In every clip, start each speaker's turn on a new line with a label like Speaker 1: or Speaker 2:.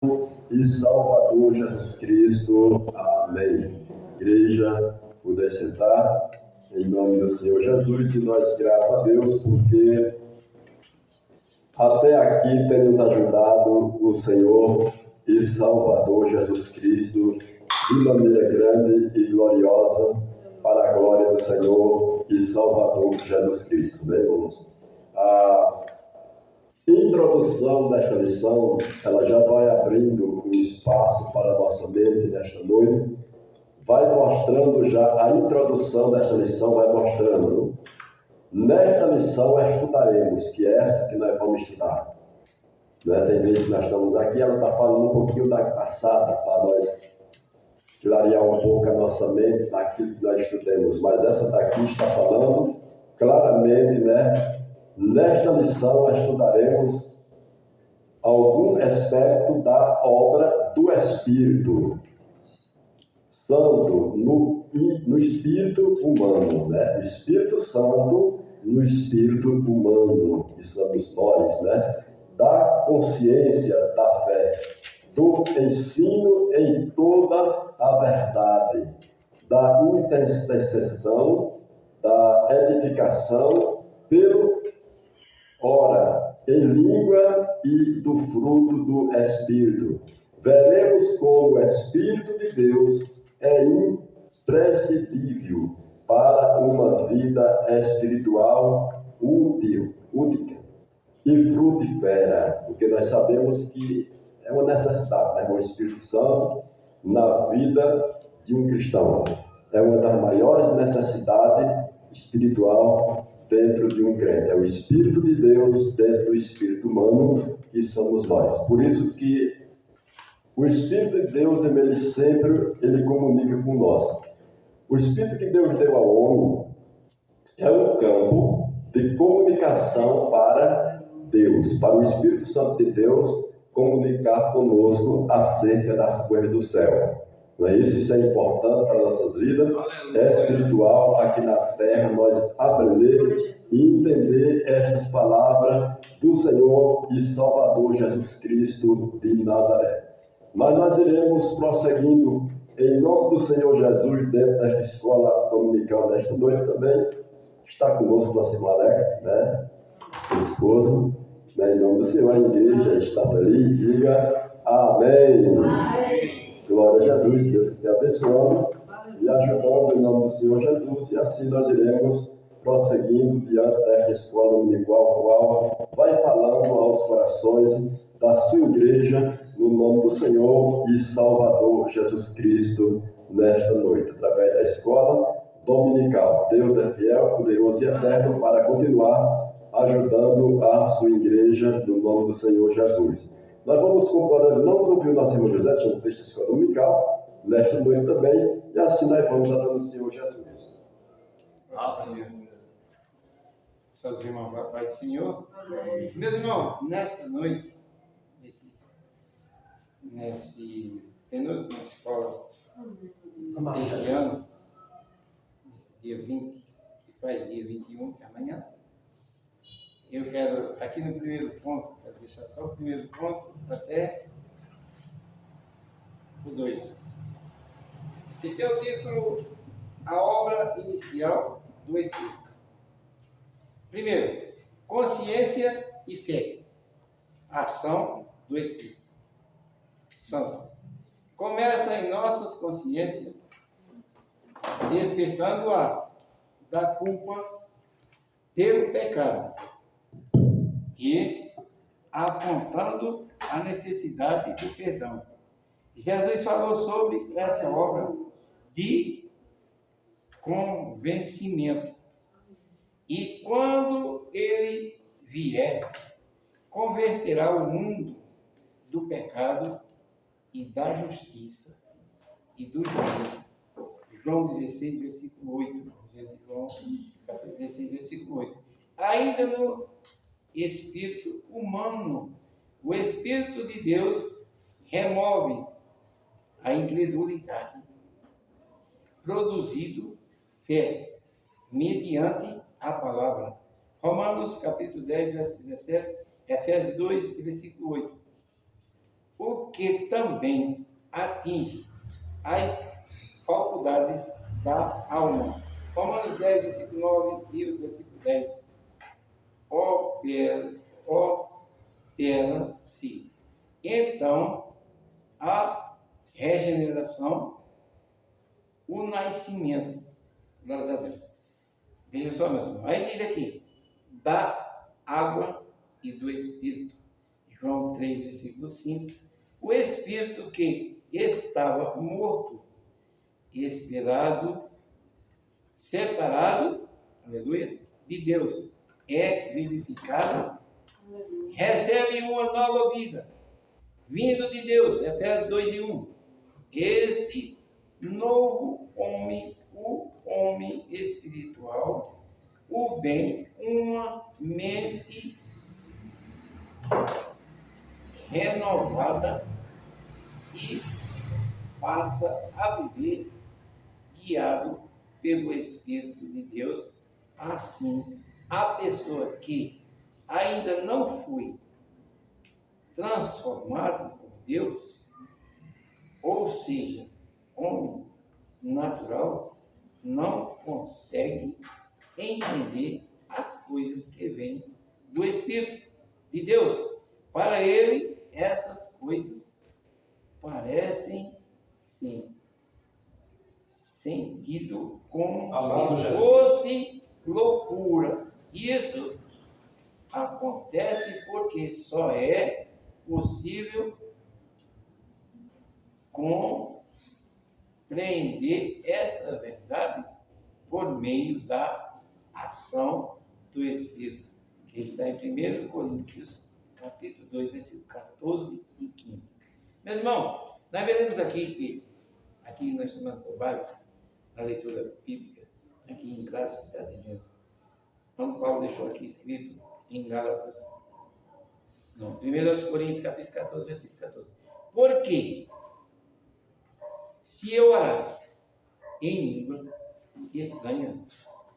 Speaker 1: e Salvador Jesus Cristo. Amém. Igreja, puder sentar, em nome do Senhor Jesus, e nós grato a Deus porque até aqui tem nos ajudado o Senhor e Salvador Jesus Cristo de maneira grande e gloriosa para a glória do Senhor e Salvador Jesus Cristo, né, irmãos? A introdução desta lição, ela já vai abrindo um espaço para a nossa mente nesta noite, vai mostrando já, a introdução desta lição vai mostrando, nesta lição estudaremos, que é essa que nós vamos estudar. Né? Tem vezes que nós estamos aqui, ela está falando um pouquinho da passada, para nós clarear um pouco a nossa mente naquilo que nós estudamos, mas essa daqui está falando claramente, né? Nesta lição nós estudaremos algum aspecto da obra do Espírito Santo no espírito humano, né? O Espírito Santo no espírito humano, que somos nós, né? Da consciência da fé, do ensino em toda a verdade, da intercessão, da edificação pelo ora em língua e do fruto do Espírito. Veremos como o Espírito de Deus é imprescindível para uma vida espiritual útil e frutífera, porque nós sabemos que é uma necessidade, né? O Espírito Santo na vida de um cristão é uma das maiores necessidades espiritual dentro de um crente. É o Espírito de Deus dentro do Espírito humano, que somos nós. Por isso que o Espírito de Deus, ele sempre comunica com nós. O Espírito que Deus deu ao homem é um campo de comunicação para Deus, para o Espírito Santo de Deus comunicar conosco acerca das coisas do céu. Não é isso? Isso é importante para nossas vidas. É espiritual aqui na terra, nós aprender e entender estas palavras do Senhor e Salvador Jesus Cristo de Nazaré. Mas nós iremos prosseguindo em nome do Senhor Jesus dentro desta escola dominical desta noite também. Está conosco nossa irmã Alex, né? Sua esposa, né? Em nome do Senhor, a igreja está ali. Diga amém. Amém. Glória a Jesus, Deus que te abençoe e ajudando em nome do Senhor Jesus, e assim nós iremos prosseguindo diante desta escola dominical, qual vai falando aos corações da sua igreja, no nome do Senhor e Salvador Jesus Cristo, nesta noite, através da escola dominical. Deus é fiel, poderoso e eterno para continuar ajudando a sua igreja, no nome do Senhor Jesus. Nós vamos concordar, não nos ouviu nosso irmão José, tinha um texto da escola dominical, nesta noite também, e assim nós vamos adorando o Senhor Jesus.
Speaker 2: Amém. Seus irmãos, Pai do Senhor. Meus irmãos, nesta noite, nesse penúltima escola deste ano, nesse dia 20, que faz dia 21, que é amanhã, eu quero, aqui no primeiro ponto, quero deixar só o primeiro ponto até o 2. Que tem o título A Obra Inicial do Espírito. Primeiro, consciência e fé. Ação do Espírito Santo. Começa em nossas consciências, despertando-a da culpa pelo pecado e apontando a necessidade do perdão. Jesus falou sobre essa obra de convencimento. E quando ele vier, converterá o mundo do pecado e da justiça e do juízo. João 16, versículo 8. João 16, versículo 8. Ainda no espírito humano, o Espírito de Deus remove a incredulidade, produzindo fé, mediante a palavra. Romanos capítulo 10, verso 17, Efésios 2, versículo 8. o que também atinge as faculdades da alma. Romanos 10, versículo 9 e o versículo 10. Opera-se então a regeneração, o nascimento. Glórias a Deus. Veja só, meus irmãos. Aí diz aqui, da água e do Espírito. João 3, versículo 5. O Espírito que estava morto, esperado, separado, aleluia, de Deus, é vivificado, recebe uma nova vida, vindo de Deus, Efésios 2 e 1. Esse novo homem, o homem espiritual, o bem, uma mente renovada e passa a viver guiado pelo Espírito de Deus. Assim, a pessoa que ainda não foi transformado por Deus, ou seja, homem natural, não consegue entender as coisas que vêm do Espírito de Deus. Para ele, essas coisas parecem, sim, sentido como se fosse loucura. Isso acontece porque só é possível compreender essas verdades por meio da ação do Espírito, que está em 1 Coríntios, capítulo 2, versículos 14 e 15. Meu irmão, nós veremos aqui nós estamos por base da leitura bíblica, aqui em classe está dizendo, São Paulo deixou aqui escrito em Gálatas, não, 1 Coríntios, capítulo 14, versículo 14. Por quê? Se eu orar em língua estranha,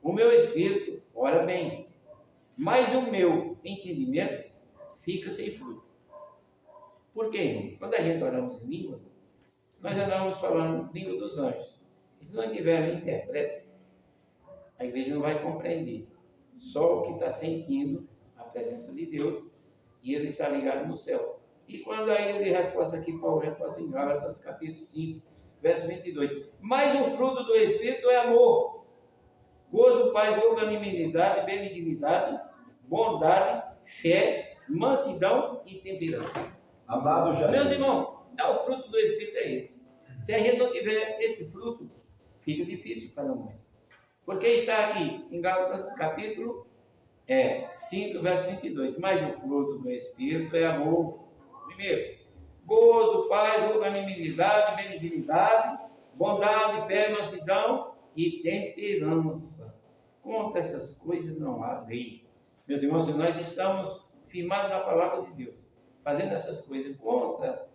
Speaker 2: o meu espírito ora bem, mas o meu entendimento fica sem fruto. Por quê, irmão? Quando a gente oramos em língua, nós oramos falando língua dos anjos. E se não tiver um intérprete, a igreja não vai compreender. Só o que está sentindo a presença de Deus e ele está ligado no céu. E quando aí ele reforça aqui, Paulo reforça em Gálatas, capítulo 5, verso 22. Mas o fruto do Espírito é amor, gozo, paz, longanimidade, benignidade, bondade, fé, mansidão e temperança.
Speaker 1: Amado Jesus.
Speaker 2: Meus irmãos, o fruto do Espírito é esse. Se a gente não tiver esse fruto, fica difícil para nós. Porque está aqui em Gálatas capítulo 5, verso 22. Mas o fruto do Espírito é amor. Primeiro, gozo, paz, longanimidade, benignidade, bondade, fé, mansidão e temperança. Contra essas coisas não há lei. Meus irmãos, se nós estamos firmados na palavra de Deus, fazendo essas coisas contra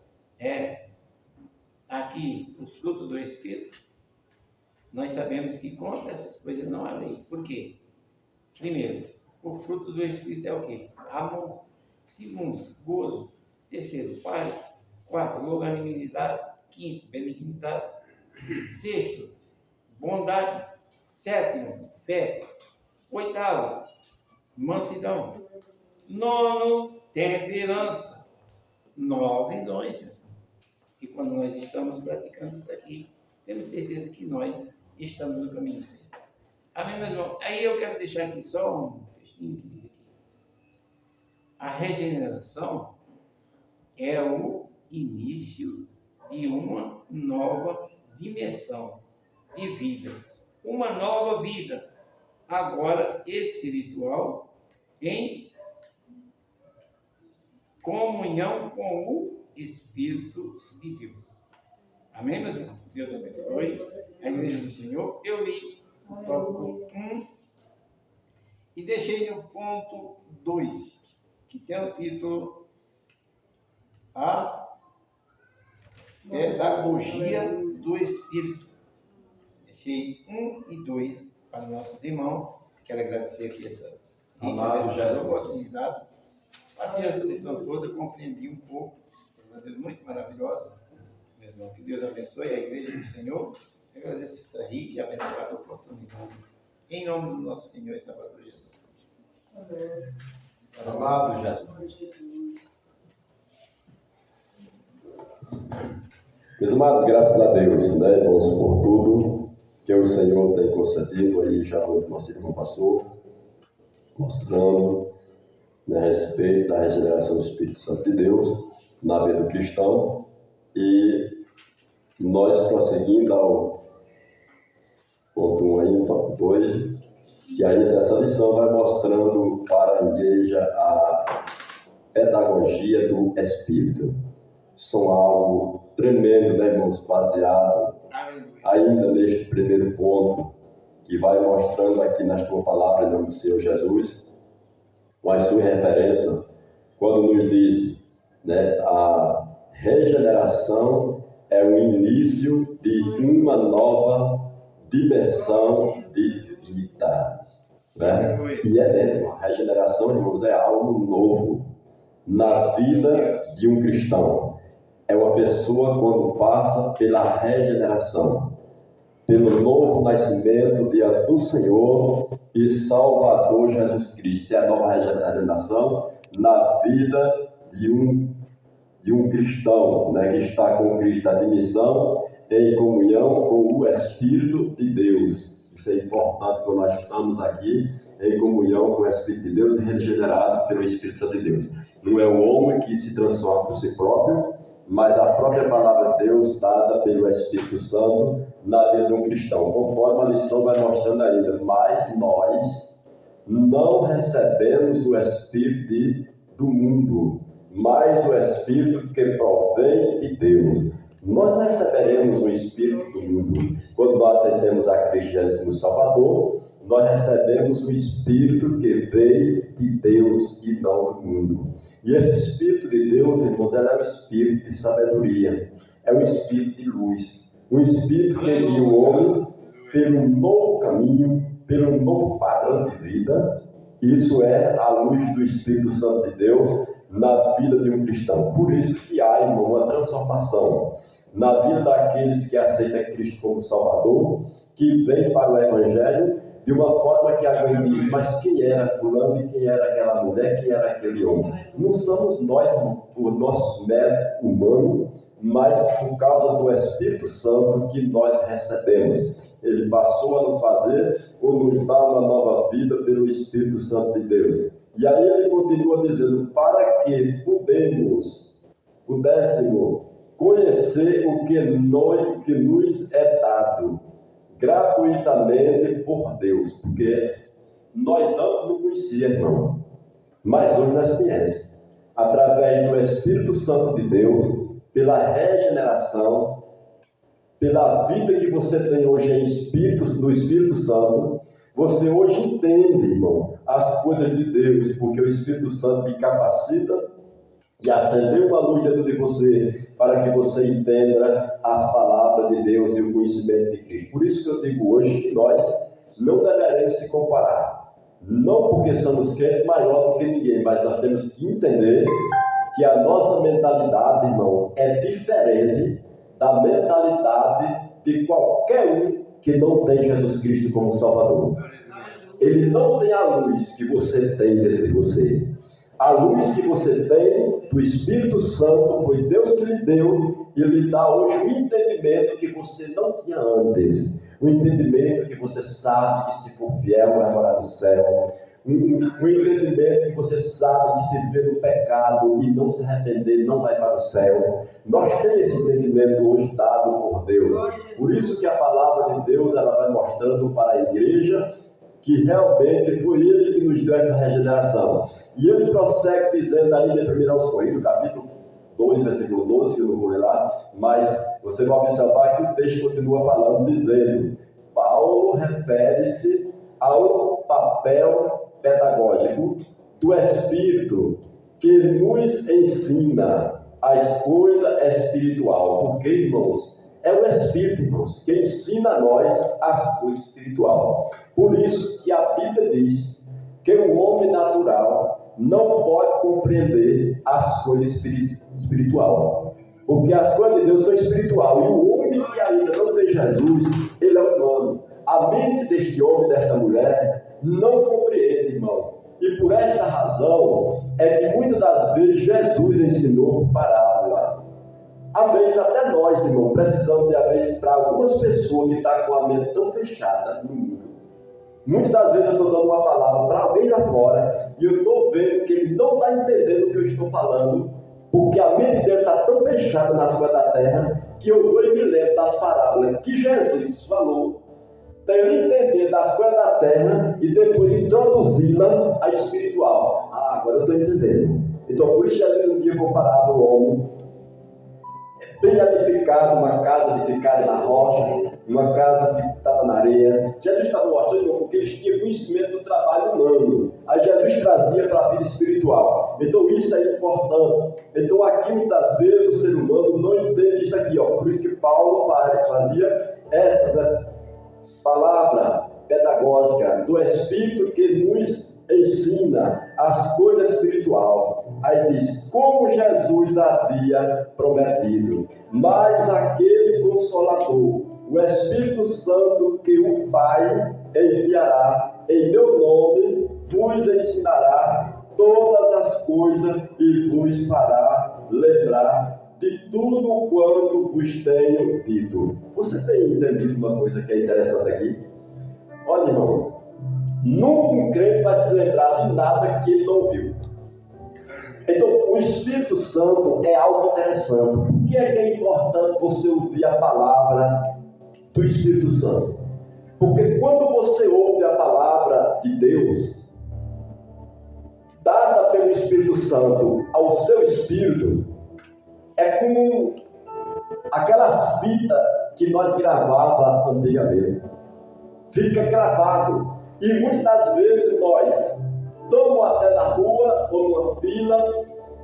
Speaker 2: aqui os frutos do Espírito, nós sabemos que contra essas coisas não há lei. Por quê? Primeiro, o fruto do Espírito é o quê? Amor. Segundo, gozo. Terceiro, paz. Quarto, longanimidade. Quinto, benignidade. Sexto, bondade. Sétimo, fé. Oitavo, mansidão. Nono, temperança. 9 dons. E quando nós estamos praticando isso aqui, temos certeza que nós estamos no caminho certo. Amém, meus irmãos? Aí eu quero deixar aqui só um textinho que diz aqui. A regeneração é o início de uma nova dimensão de vida. Uma nova vida, agora espiritual, em comunhão com o Espírito de Deus. Amém, meus irmãos? Deus abençoe a igreja do Senhor. Eu li o tópico 1 e deixei no ponto 2, que tem o título A Pedagogia do Espírito. Deixei 1 e 2 para os nossos irmãos. Quero agradecer aqui essa oportunidade. Passei essa lição toda, compreendi um pouco. uma Deus muito maravilhosa. Meu irmão, que Deus abençoe a igreja do Senhor. Eu agradeço essa rica e abençoada oportunidade. Em nome do nosso Senhor e Salvador Jesus Cristo.
Speaker 1: Amado Jesus. Meus amados, graças a Deus, né, irmãos, por tudo que o Senhor tem concedido. Aí já o nosso irmão passou, mostrando, né, a respeito da regeneração do Espírito Santo de Deus na vida do cristão. E nós prosseguindo ao ponto 1 aí, tópico 2, que aí nessa lição vai mostrando para a igreja a pedagogia do Espírito. São algo tremendo, né, irmãos, baseado ainda neste primeiro ponto, que vai mostrando aqui na tua palavra, em nome do Senhor Jesus, com a sua referência, quando nos diz, né, a regeneração é o início de uma nova dimensão de vida, né? E é mesmo, a regeneração, irmãos, é algo novo na vida de um cristão. É uma pessoa quando passa pela regeneração, pelo novo nascimento diante do Senhor e Salvador Jesus Cristo. É a nova regeneração na vida de um cristão, né, que está com Cristo, a admissão em comunhão com o Espírito de Deus. Isso é importante quando nós estamos aqui em comunhão com o Espírito de Deus e regenerado pelo Espírito Santo de Deus. Não é o homem que se transforma por si próprio, mas a própria palavra de Deus dada pelo Espírito Santo na vida de um cristão. Conforme a lição vai mostrando ainda, mas nós não recebemos o Espírito do mundo, mas o Espírito que provém de Deus. Nós não receberemos o Espírito do mundo. Quando nós aceitamos a Cristo Jesus como Salvador, nós recebemos o Espírito que veio de Deus e não do mundo. E esse Espírito de Deus, irmãos, é um Espírito de sabedoria, é um Espírito de luz, um Espírito que guia o homem pelo novo caminho, pelo novo padrão de vida. Isso é a luz do Espírito Santo de Deus na vida de um cristão. Por isso que há, irmão, uma transformação na vida daqueles que aceitam Cristo como Salvador, que vem para o Evangelho de uma forma que alguém diz, mas quem era fulano e quem era aquela mulher, quem era aquele homem? Não somos nós, por nossos méritos humanos, mas por causa do Espírito Santo que nós recebemos. Ele passou a nos fazer ou nos dar uma nova vida pelo Espírito Santo de Deus. E aí ele continua dizendo, para que pudéssemos conhecer o que nos é dado gratuitamente por Deus, porque nós antes não conhecíamos, irmão, mas hoje nós conhecemos, através do Espírito Santo de Deus, pela regeneração, pela vida que você tem hoje em no Espírito Santo. Você hoje entende, irmão, as coisas de Deus, porque o Espírito Santo me capacita e acendeu uma luz dentro de você, para que você entenda as palavras de Deus e o conhecimento de Cristo. Por isso que eu digo hoje que nós não deveremos se comparar, não porque somos crentes maior do que ninguém, mas nós temos que entender que a nossa mentalidade, irmão, é diferente da mentalidade de qualquer um que não tem Jesus Cristo como Salvador. Ele não tem a luz que você tem dentro de você. A luz que você tem do Espírito Santo, foi Deus que lhe deu, e lhe dá hoje o entendimento que você não tinha antes. O entendimento que você sabe que se for fiel vai morar no céu. Um entendimento que você sabe que se viver no pecado e não se arrepender não vai para o céu. Nós temos esse entendimento hoje dado por Deus. Por isso que a palavra de Deus ela vai mostrando para a igreja que realmente foi Ele que nos deu essa regeneração. E ele prossegue dizendo aí em 1 Coríntios, capítulo 2, versículo 12, que eu não vou ler lá, mas você vai observar que o texto continua falando, dizendo, Paulo refere-se ao papel pedagógico do Espírito que nos ensina as coisas espirituais. Porque, irmãos, é o Espírito, irmãos, que ensina a nós as coisas espirituais. Por isso que a Bíblia diz que o homem natural não pode compreender as coisas espirituais. Porque as coisas de Deus são espiritual. E o homem que ainda não tem Jesus, ele é humano. A mente deste homem e desta mulher não compreende, irmão. E por esta razão, é que muitas das vezes Jesus ensinou parábola. Às vezes até nós, irmão, precisamos de haver para algumas pessoas que estão com a mente tão fechada no mundo. Muitas das vezes eu estou dando uma palavra para alguém lá fora e eu estou vendo que ele não está entendendo o que eu estou falando, porque a mente dele está tão fechada nas coisas da terra que eu vou e me lembro das parábolas que Jesus falou para ele entender das coisas da terra e depois introduzi-la à espiritual. Agora eu estou entendendo. Então por isso Jesus um dia comparava o homem bem edificado, uma casa edificada na rocha, uma casa que estava na areia. Jesus estava mostrando porque eles tinham conhecimento do trabalho humano. Aí Jesus trazia para a vida espiritual. Então isso é importante. Então aqui muitas vezes o ser humano não entende isso aqui. Por isso que Paulo fazia essa palavra pedagógica do Espírito que nos ensina as coisas espirituais. Aí diz, como Jesus havia prometido, mas aquele Consolador, o Espírito Santo que o Pai enviará em meu nome, vos ensinará todas as coisas e vos fará lembrar de tudo quanto vos tenho dito. Você tem entendido uma coisa que é interessante aqui? Olha, irmão, nunca um crente vai se lembrar de nada que ele não ouviu. Então, o Espírito Santo é algo interessante. Por que é importante você ouvir a palavra do Espírito Santo? Porque quando você ouve a palavra de Deus, dada pelo Espírito Santo ao seu espírito, é como aquelas fitas que nós gravávamos antigamente. Fica gravado. E muitas das vezes nós estamos até na rua ou numa fila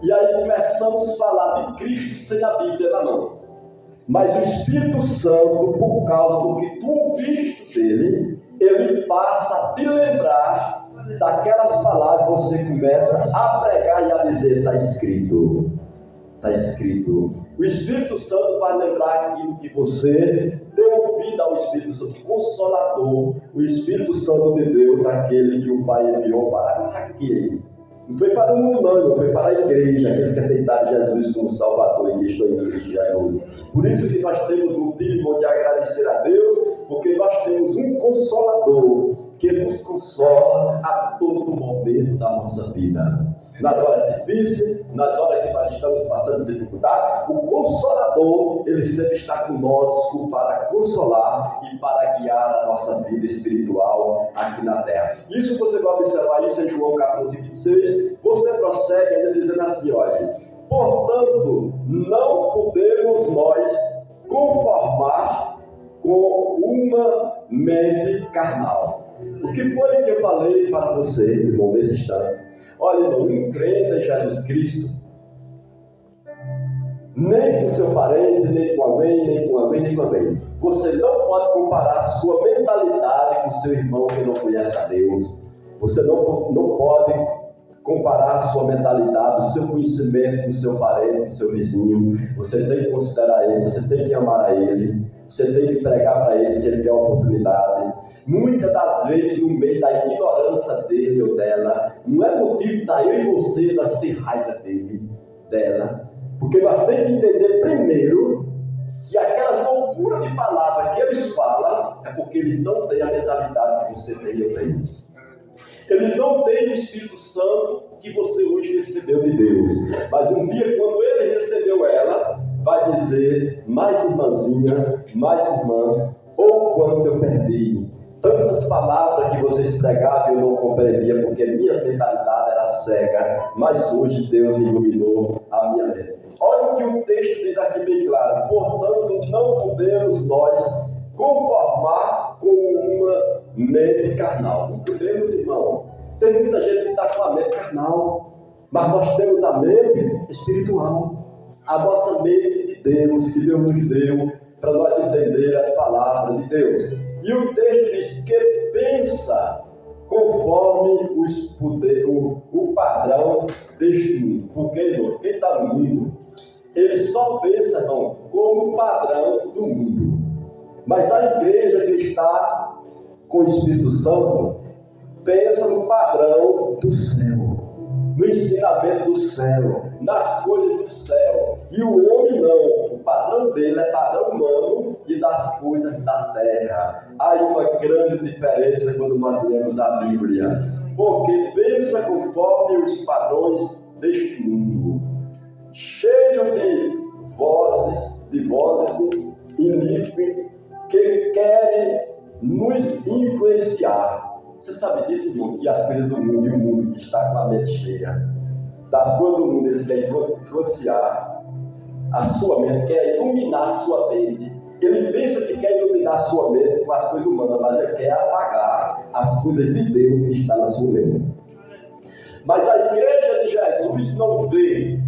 Speaker 1: e aí começamos a falar de Cristo sem a Bíblia na mão. Mas o Espírito Santo, por causa do que tu ouviste dele, ele passa a te lembrar daquelas palavras que você começa a pregar e a dizer, está escrito. Está escrito. O Espírito Santo vai lembrar aquilo que você deu ouvido ao Espírito Santo, Consolador, o Espírito Santo de Deus, aquele que o Pai enviou para aquele. Não foi para o mundo não foi para a igreja, aqueles que aceitaram Jesus como Salvador e que estão em Cristo Jesus. Por isso que nós temos motivo de agradecer a Deus, porque nós temos um Consolador que nos consola a todo momento da nossa vida. Nas horas difíceis, nas horas que nós estamos passando dificuldade, o Consolador, ele sempre está conosco para consolar e para guiar a nossa vida espiritual aqui na terra. Isso você vai observar isso em João 14, 26. Você prossegue ainda dizendo assim, olha, portanto, não podemos nós conformar com uma mente carnal. O que foi que eu falei para você, irmão, nesse instante? Olha, irmão, um crente em Jesus Cristo, nem com seu parente, nem com alguém, nem com alguém, nem com alguém. Você não pode comparar sua mentalidade com seu irmão que não conhece a Deus. Você não pode comparar sua mentalidade, o seu conhecimento com seu parente, com seu vizinho. Você tem que considerar ele, você tem que amar a ele, você tem que pregar para ele se ele tem a oportunidade. Muitas das vezes, no meio da ignorância dele ou dela, não é motivo da eu e você nós ter raiva dela, porque nós temos que entender primeiro que aquelas loucuras de palavra que eles falam é porque eles não têm a mentalidade que você tem e eu tenho. Eles não têm o Espírito Santo que você hoje recebeu de Deus. Mas um dia, quando ele recebeu ela, vai dizer, mais irmãzinha, mais irmã, ou quando eu perdi tantas palavras que vocês pregavam eu não compreendia, porque minha mentalidade era cega, mas hoje Deus iluminou a minha mente. Olha o que o texto diz aqui bem claro, portanto não podemos nós conformar com uma mente carnal. Não podemos, irmão. Tem muita gente que está com a mente carnal, mas nós temos a mente espiritual, a nossa mente de Deus, que Deus nos deu para nós entender as palavras de Deus. E o texto diz que pensa conforme o padrão deste mundo. Porque, irmãos, quem está no mundo ele só pensa, irmão, como padrão do mundo. Mas a igreja que está com o Espírito Santo pensa no padrão do céu, no ensinamento do céu, nas coisas do céu. E o homem não, o padrão dele é padrão humano e das coisas da terra. Há uma grande diferença quando nós lemos a Bíblia, porque pensa conforme os padrões deste mundo, cheio de vozes iníquas que querem nos influenciar. Você sabe disso, irmão? Que as coisas do mundo e o mundo que está com a mente cheia das coisas do mundo, eles querem influenciar a sua mente, quer iluminar a sua mente. Ele pensa que quer iluminar a sua mente com as coisas humanas, mas ele quer apagar as coisas de Deus que está na sua mente. Mas a igreja de Jesus não veio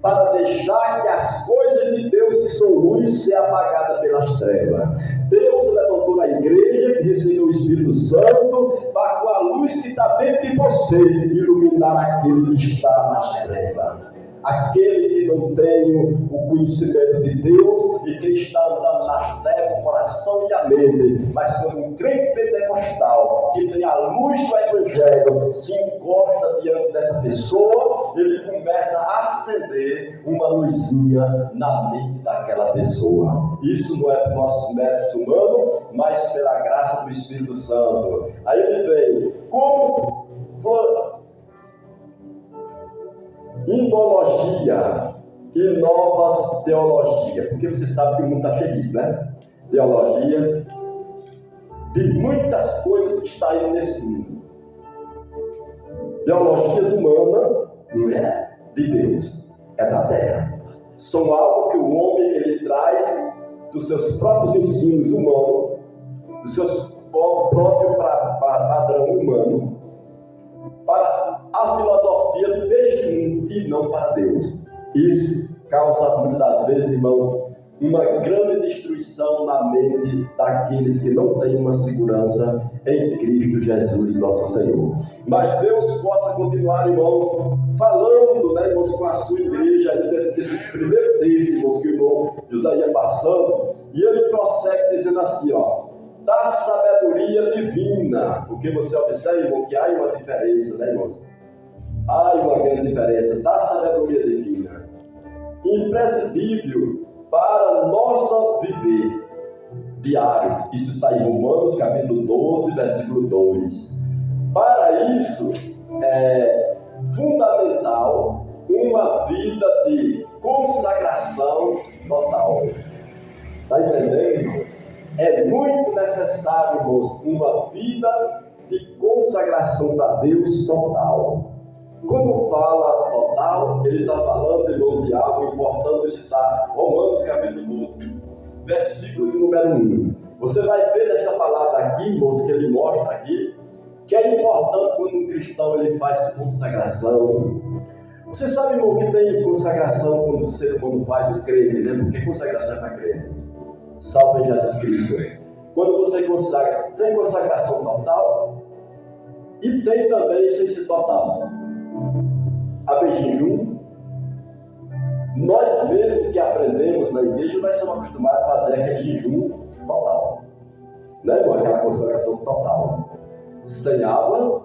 Speaker 1: para deixar que as coisas de Deus que são luz sejam apagadas pelas trevas. Deus levantou na igreja, que recebeu o Espírito Santo, para com a luz que está dentro de você iluminar aquele que está nas trevas. Aquele que não tem o conhecimento de Deus e que está andando nas trevas, o coração e a mente, mas como um crente pentecostal que tem a luz do Evangelho, se encosta diante dessa pessoa, ele começa a acender uma luzinha na mente daquela pessoa. Isso não é por nossos méritos humanos, mas pela graça do Espírito Santo. Aí ele vem, como indologia e novas teologias, porque você sabe que o mundo está cheio disso, né? Teologia, de muitas coisas que estão aí nesse mundo. Teologias humanas não é de Deus, é da terra. São algo que o homem ele traz dos seus próprios ensinos humanos, dos seus próprios padrão humano, para a filosofia deste mundo e não para Deus. Isso causa muitas das vezes, irmão, uma grande destruição na mente daqueles que não têm uma segurança em Cristo Jesus, nosso Senhor. Mas Deus possa continuar, irmãos, falando, né, irmãos, com a sua igreja, desse primeiro texto, irmãos, que o irmão José ia passando, e ele prossegue dizendo assim, ó, da sabedoria divina, porque você observa, irmão, que há uma diferença, né, irmãos? Há uma grande diferença da sabedoria divina, imprescindível para nosso viver diários. Isto está em Romanos, capítulo 12, versículo 2. Para isso, é fundamental uma vida de consagração total. Está entendendo? É muito necessário, irmãos, uma vida de consagração para Deus total. Quando fala total, ele está falando, irmão, de algo importante citar. Romanos capítulo 12, versículo de número 1. Você vai ver nesta palavra aqui, irmãos, que ele mostra aqui, que é importante quando um cristão ele faz consagração. Você sabe, irmão, que tem consagração quando o ser humano faz o crente, né? Porque consagração é para crente. Salve Jesus Cristo. Quando você consagra, tem consagração total e tem também sem ser total. A jejum, nós mesmos que aprendemos na igreja, nós somos acostumados a fazer aquele jejum total, né, irmão? Aquela consagração total, sem água,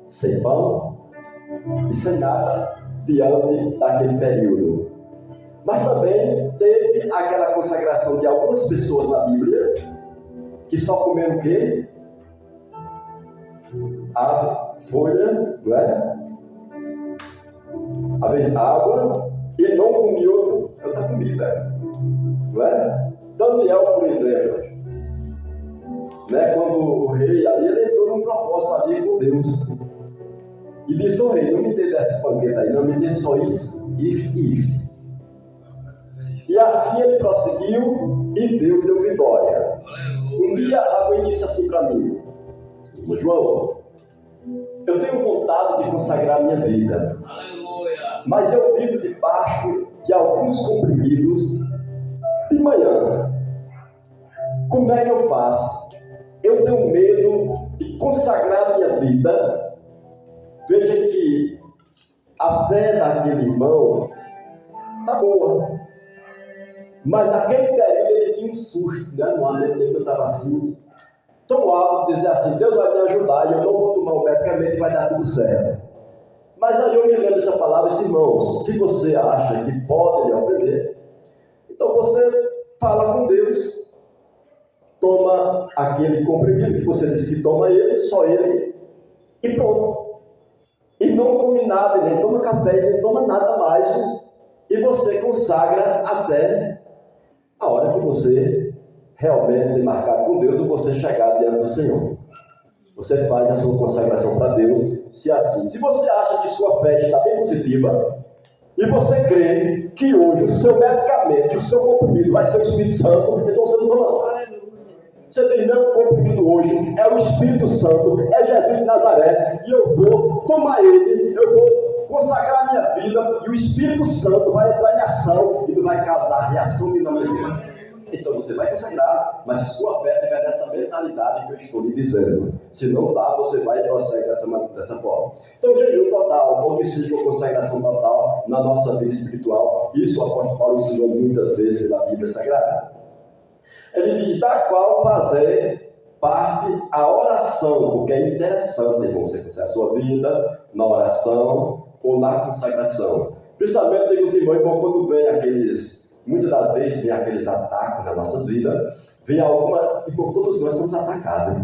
Speaker 1: sem pão e sem nada diante daquele período. Mas também teve aquela consagração de algumas pessoas na Bíblia que só comeram o quê? A folha, não é? Às vezes água, e não comia outra comida, não é? Daniel, por exemplo, né, quando o rei ali, ele entrou num propósito ali com Deus e disse ao rei, não me dê dessa banqueta aí, não me dê só isso e isso. E assim ele prosseguiu e Deus deu vitória. Um dia alguém disse assim para mim, João, eu tenho vontade de consagrar minha vida. Mas eu vivo debaixo de alguns comprimidos de manhã. Como é que eu faço? Eu tenho medo de consagrar minha vida. Veja que a fé daquele irmão está boa. Mas naquele período ele tinha um susto, né? No momento que eu estava assim, tão alto, dizer assim, Deus vai me ajudar e eu não vou tomar um medicamento e vai dar tudo certo. Mas aí eu me lembro dessa palavra, irmãos, se você acha que pode lhe ofender, então você fala com Deus, toma aquele comprimido que você disse que toma ele, só ele, e pronto. E não come nada, nem toma café, nem toma nada mais, e você consagra até a hora que você realmente tem marcado com Deus, ou você chegar diante do Senhor. Você faz a sua consagração para Deus, se assim. Se você acha que sua fé está bem positiva, e você crê que hoje o seu medicamento, o seu comprimido vai ser o Espírito Santo, então você não toma não. Você tem meu comprimido hoje, é o Espírito Santo, é Jesus de Nazaré, e eu vou tomar ele, eu vou consagrar minha vida, e o Espírito Santo vai entrar em ação, e não vai causar reação nenhuma. Então você vai consagrar, mas se sua fé tiver nessa mentalidade que eu estou lhe dizendo, se não dá, você vai e prossegue dessa forma. Então, jejum total, ou que seja uma consagração total na nossa vida espiritual, isso o apóstolo Paulo ensinou muitas vezes pela Bíblia Sagrada. Ele diz, da qual fazer parte a oração, porque é interessante, irmão, você conhecer a sua vida na oração ou na consagração. Principalmente, tem os irmãos, quando vem muitas das vezes vem aqueles ataques nas nossas vidas, vem alguma, e por todos nós somos atacados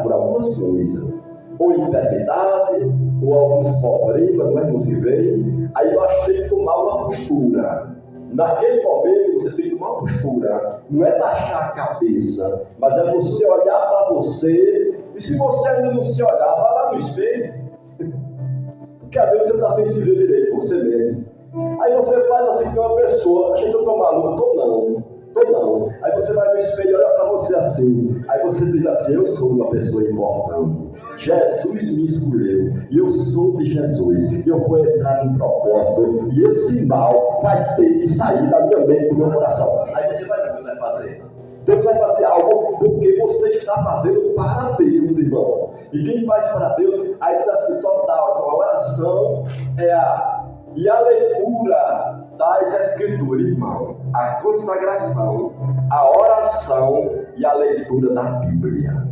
Speaker 1: por algumas coisas, ou enfermidade, ou alguns problemas, não é, irmãos, que vem, aí nós temos que tomar uma postura. Naquele momento você tem que tomar uma postura, não é baixar a cabeça, mas é você olhar para você, e se você ainda não se olhar, vá lá no espelho, porque às vezes você está sem se ver direito, você mesmo. Aí você faz assim com uma pessoa, achei que eu estou maluco, estou não. Aí você vai no espelho e olha para você assim, aí você diz assim, eu sou uma pessoa importante, Jesus me escolheu, e eu sou de Jesus, eu vou entrar num propósito, e esse mal vai ter que sair da minha mente, do meu coração. Aí você vai ver o que vai fazer. Deus vai fazer algo porque você está fazendo para Deus, irmão. E quem faz para Deus, aí diz assim, total. Então a oração e a leitura das Escrituras, irmão. A consagração, a oração e a leitura da Bíblia.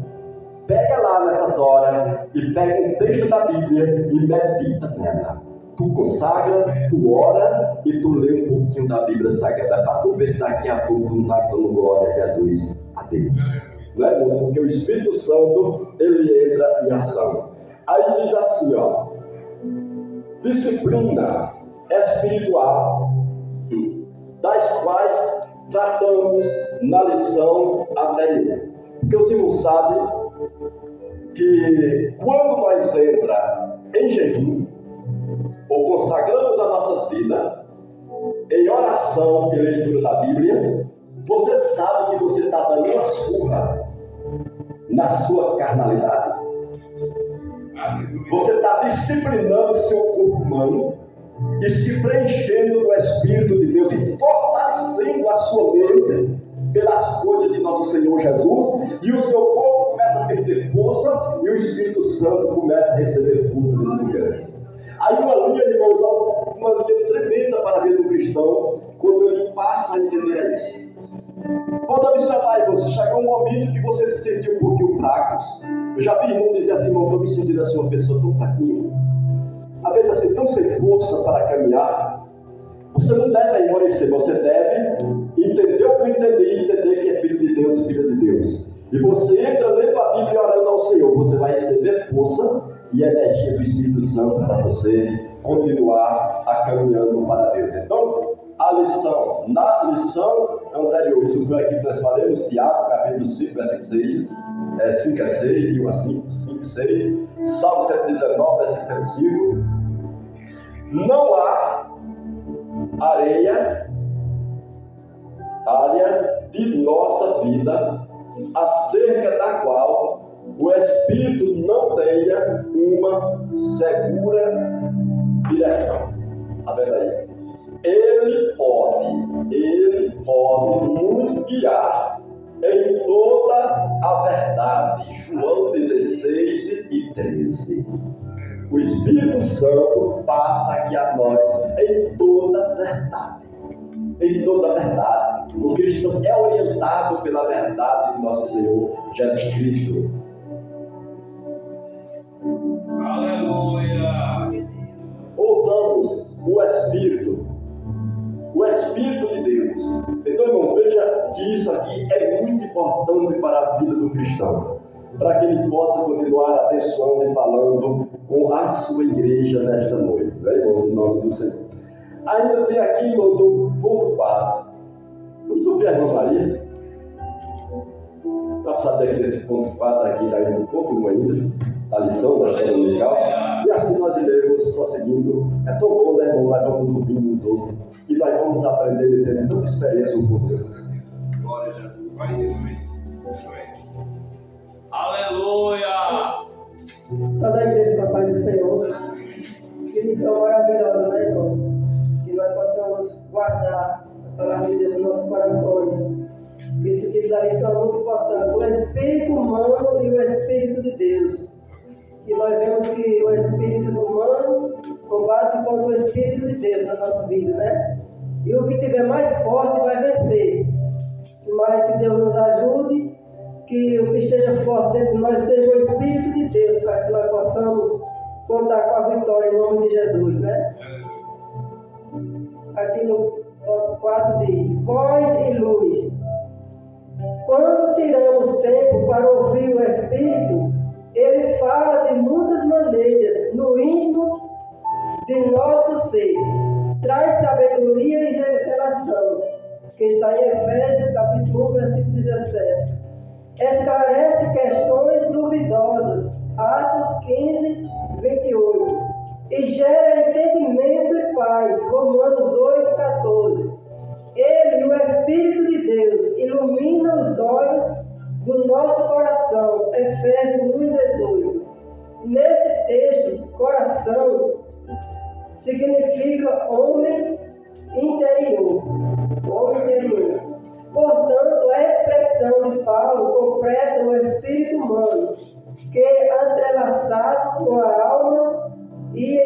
Speaker 1: Pega lá nessas horas e pega um texto da Bíblia e medita nela. Tu consagra, tu ora e tu lê um pouquinho da Bíblia Sagrada para tu ver se daqui a pouco tu não está dando glória a Jesus, a Deus. Não é, irmãos? Porque o Espírito Santo, ele entra em ação. Aí diz assim, ó, disciplina espiritual, das quais tratamos na lição anterior. Porque os irmãos sabem que quando nós entramos em jejum, ou consagramos as nossas vidas em oração e leitura da Bíblia, você sabe que você está dando uma surra na sua carnalidade. Você está disciplinando o seu corpo humano e se preenchendo do Espírito de Deus e fortalecendo a sua mente pelas coisas de nosso Senhor Jesus, e o seu corpo começa a perder força e o Espírito Santo começa a receber força dentro do grande. Aí uma linha, irmãos, uma linha tremenda para a vida do cristão, quando ele passa a entender isso. Pode observar, irmãos, chega um momento que você se sentiu um pouquinho fraco. Eu já vi irmão dizer assim, irmão, estou me sentindo assim uma pessoa tão fraquinha. Às vezes assim, tão sem força para caminhar. Você não deve esmorecer, você deve entender o que eu entendi, entender que é filho de Deus e filha de Deus. E você entra lendo a Bíblia e orando ao Senhor, você vai receber força e energia do Espírito Santo para você continuar caminhando para Deus. Então, na lição anterior, isso foi aqui que nós falamos, Tiago, capítulo 5, versículo 6, 5 a 6, de 1 a 5, 5 a 6, Salmo 119, versículo 105. Não há área de nossa vida acerca da qual o Espírito não tenha uma segura direção. Está vendo aí? Ele pode nos guiar em toda a verdade. João 16 e 13. O Espírito Santo passa a guiar nós em toda a verdade. Em toda a verdade. O cristão é orientado pela verdade de nosso Senhor Jesus Cristo.
Speaker 3: Aleluia!
Speaker 1: Ouçamos o Espírito de Deus. Então, irmão, veja que isso aqui é muito importante para a vida do cristão, para que ele possa continuar abençoando e falando com a sua igreja nesta noite, né, irmãos, em nome do Senhor. Ainda tem aqui, irmãos, um ponto 4. Vamos ouvir a irmã Maria. Dá para saber que desse ponto 4 aqui, ainda no ponto 1 ainda, a lição da história dominical. E assim nós iremos prosseguindo. É tão bom, né, irmão? Nós vamos ouvindo os outros. E nós vamos aprender e ter tanta experiência com Deus.
Speaker 3: Glória a Jesus. Vai em aleluia!
Speaker 4: Só da igreja para a paz do Senhor. Que lição maravilhosa, né, irmãos? Que nós possamos guardar a palavra de Deus nos nossos corações. Esse tipo da lição é muito importante. O espírito humano e o espírito de Deus. E nós vemos que o espírito humano combate contra o espírito de Deus na nossa vida, né? E o que tiver mais forte vai vencer. Mas que Deus nos ajude, que o que esteja forte dentro de nós seja o espírito de Deus, para que nós possamos contar com a vitória em nome de Jesus, né? Aqui no tópico 4 diz: voz e luz. Quando tiramos tempo para ouvir o Espírito, ele fala de muitas maneiras no íntimo de nosso ser. Traz sabedoria e revelação, que está em Efésios capítulo 1, versículo 17. Esclarece questões duvidosas, Atos 15, 28. E gera entendimento e paz, Romanos 8, 14. Ele, o Espírito de Deus, ilumina os olhos do nosso coração, Efésios 1, 18. Nesse texto, coração significa homem interior. Homem interior. Portanto, a expressão de Paulo completa o espírito humano, que é entrelaçado com a alma e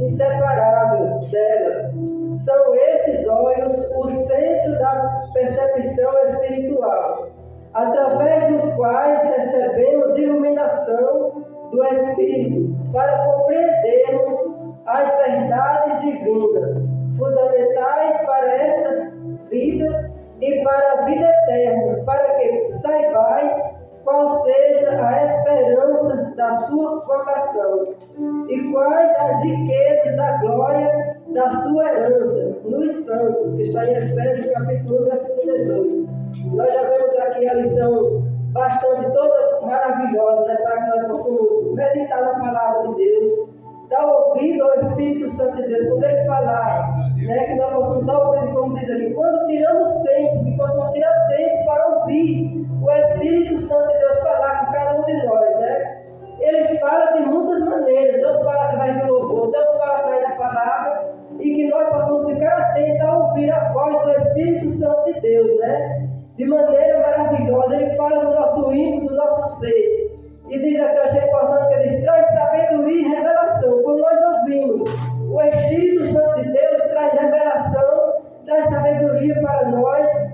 Speaker 4: inseparável dela. São esses olhos o centro da percepção espiritual, através dos quais recebemos iluminação do Espírito para compreendermos as verdades divinas, fundamentais para esta vida e para a vida eterna, para que saibais qual seja a esperança da sua vocação e quais as riquezas da glória da sua herança nos santos, que está em Efésios capítulo 1, versículo 18. Nós já vemos aqui a lição bastante toda maravilhosa, né, para que nós possamos meditar na palavra de Deus, dar ouvido ao Espírito Santo de Deus, quando Ele falar, né, que nós possamos dar ouvido, como diz aqui, quando tiramos tempo, que possamos tirar tempo para ouvir o Espírito Santo de Deus falar com cada um de nós, né? Ele fala de muitas maneiras. Deus fala através do louvor, Deus fala através da palavra, e que nós possamos ficar atentos a ouvir a voz do Espírito Santo de Deus, né? De maneira maravilhosa. Ele fala do nosso íntimo, do nosso ser. E diz aqui, eu achei importante, que ele diz: traz sabedoria e revelação. Quando nós ouvimos o Espírito Santo de Deus, traz revelação, traz sabedoria para nós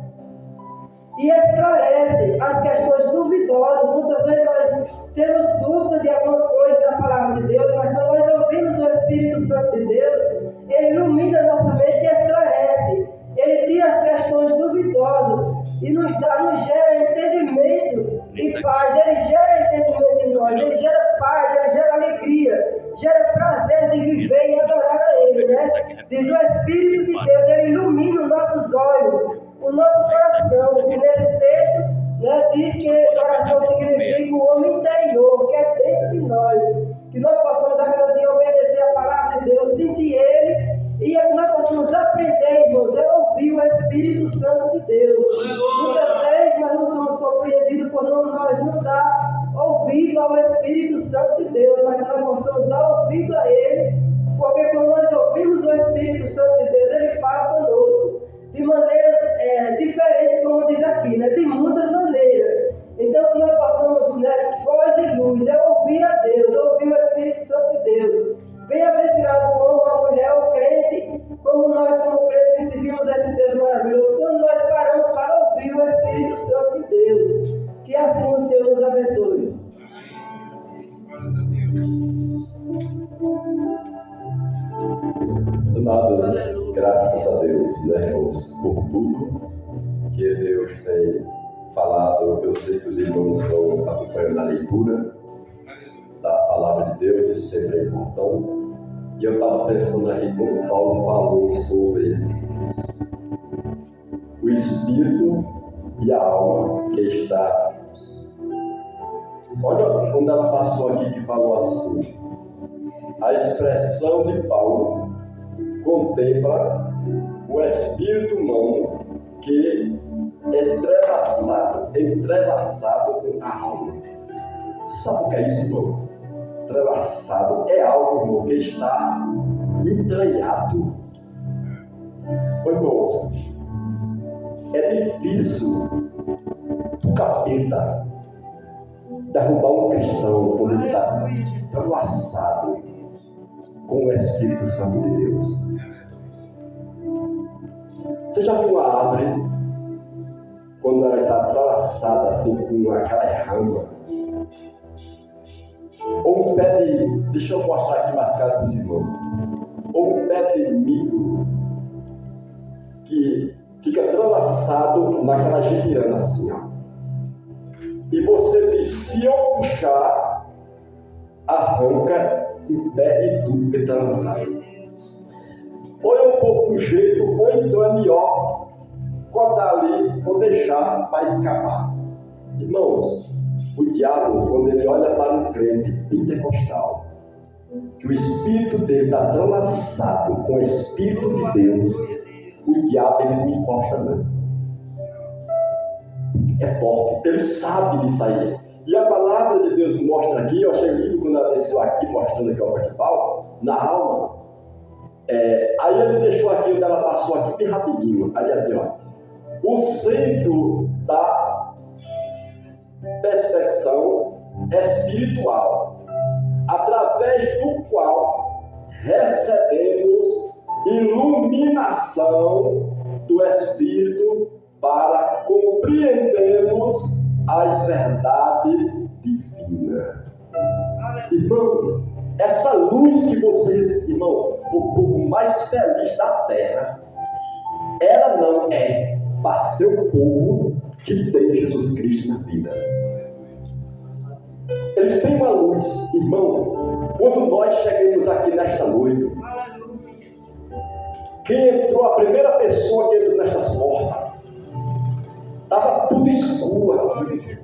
Speaker 4: e esclarece as questões duvidosas. Muitas vezes nós temos dúvida de alguma coisa da palavra de Deus, mas quando nós ouvimos o Espírito Santo de Deus, ele ilumina a nossa mente e esclarece. Ele tira as questões duvidosas e nos gera entendimento e paz. Ele gera entendimento em nós, ele gera paz, ele gera alegria, gera prazer de viver e adorar a Ele, né? Diz o Espírito de Deus, ele ilumina os nossos olhos, o nosso coração, que nesse texto, né, diz que coração significa o homem interior, que é dentro de nós, que nós possamos a cada dia obedecer a palavra de Deus, sentir Ele, e que nós possamos aprender, irmãos, a ouvir o Espírito Santo de Deus. Muitas vezes nós não somos compreendidos por nós não dar ouvido ao Espírito Santo de Deus, mas nós possamos dar ouvido a Ele, porque quando nós ouvimos o Espírito Santo de Deus, Ele fala conosco de maneiras diferentes, como diz aqui, né? De muitas maneiras. Então, que nós possamos, né, voz e luz, é ouvir a Deus, ouvir o Espírito Santo de Deus.
Speaker 1: por tudo que Deus tem falado. Eu sei que os irmãos vão acompanhando a leitura da palavra de Deus, isso sempre é importante. E eu estava pensando aqui quando Paulo falou sobre o espírito e a alma que está. Olha quando ela passou aqui que falou assim. A expressão de Paulo contempla o espírito humano que é entrelaçado com a alma. Você sabe o que é isso, irmão? Entrelaçado é algo, irmão, que está entranhado. Irmãos, é difícil o capeta derrubar um cristão quando ele está entrelaçado com o Espírito Santo de Deus. Você já viu uma árvore quando ela está entrelaçada assim com aquela rama? Ou um pé de... Deixa eu mostrar aqui mais claro para os irmãos. Ou um pé de milho que fica entrelaçado naquela girana assim, ó. E você, se eu puxar, arranca o pé e tudo que está lançado. Ou eu vou com jeito, ou então é melhor cortar ali ou deixar para escapar. Irmãos, o diabo, quando ele olha para um crente pentecostal, que o espírito dele está entrelaçado com o Espírito de Deus, o diabo ele não encosta não. É forte, ele sabe disso aí. E a palavra de Deus mostra aqui, eu achei lindo quando ela desceu aqui, mostrando aqui o apóstolo Paulo, na alma. Aí ele deixou aqui, onde ela passou aqui bem rapidinho. Aí assim, ó, o centro da perspecção espiritual, através do qual recebemos iluminação do Espírito para compreendermos as verdades divinas. Irmão, essa luz que vocês, irmão, o povo mais feliz da terra, ela não é para ser o povo que tem Jesus Cristo na vida. Eles têm uma luz, irmão. Quando nós chegamos aqui nesta noite, quem entrou, a primeira pessoa que entrou nestas portas, estava tudo escuro aqui.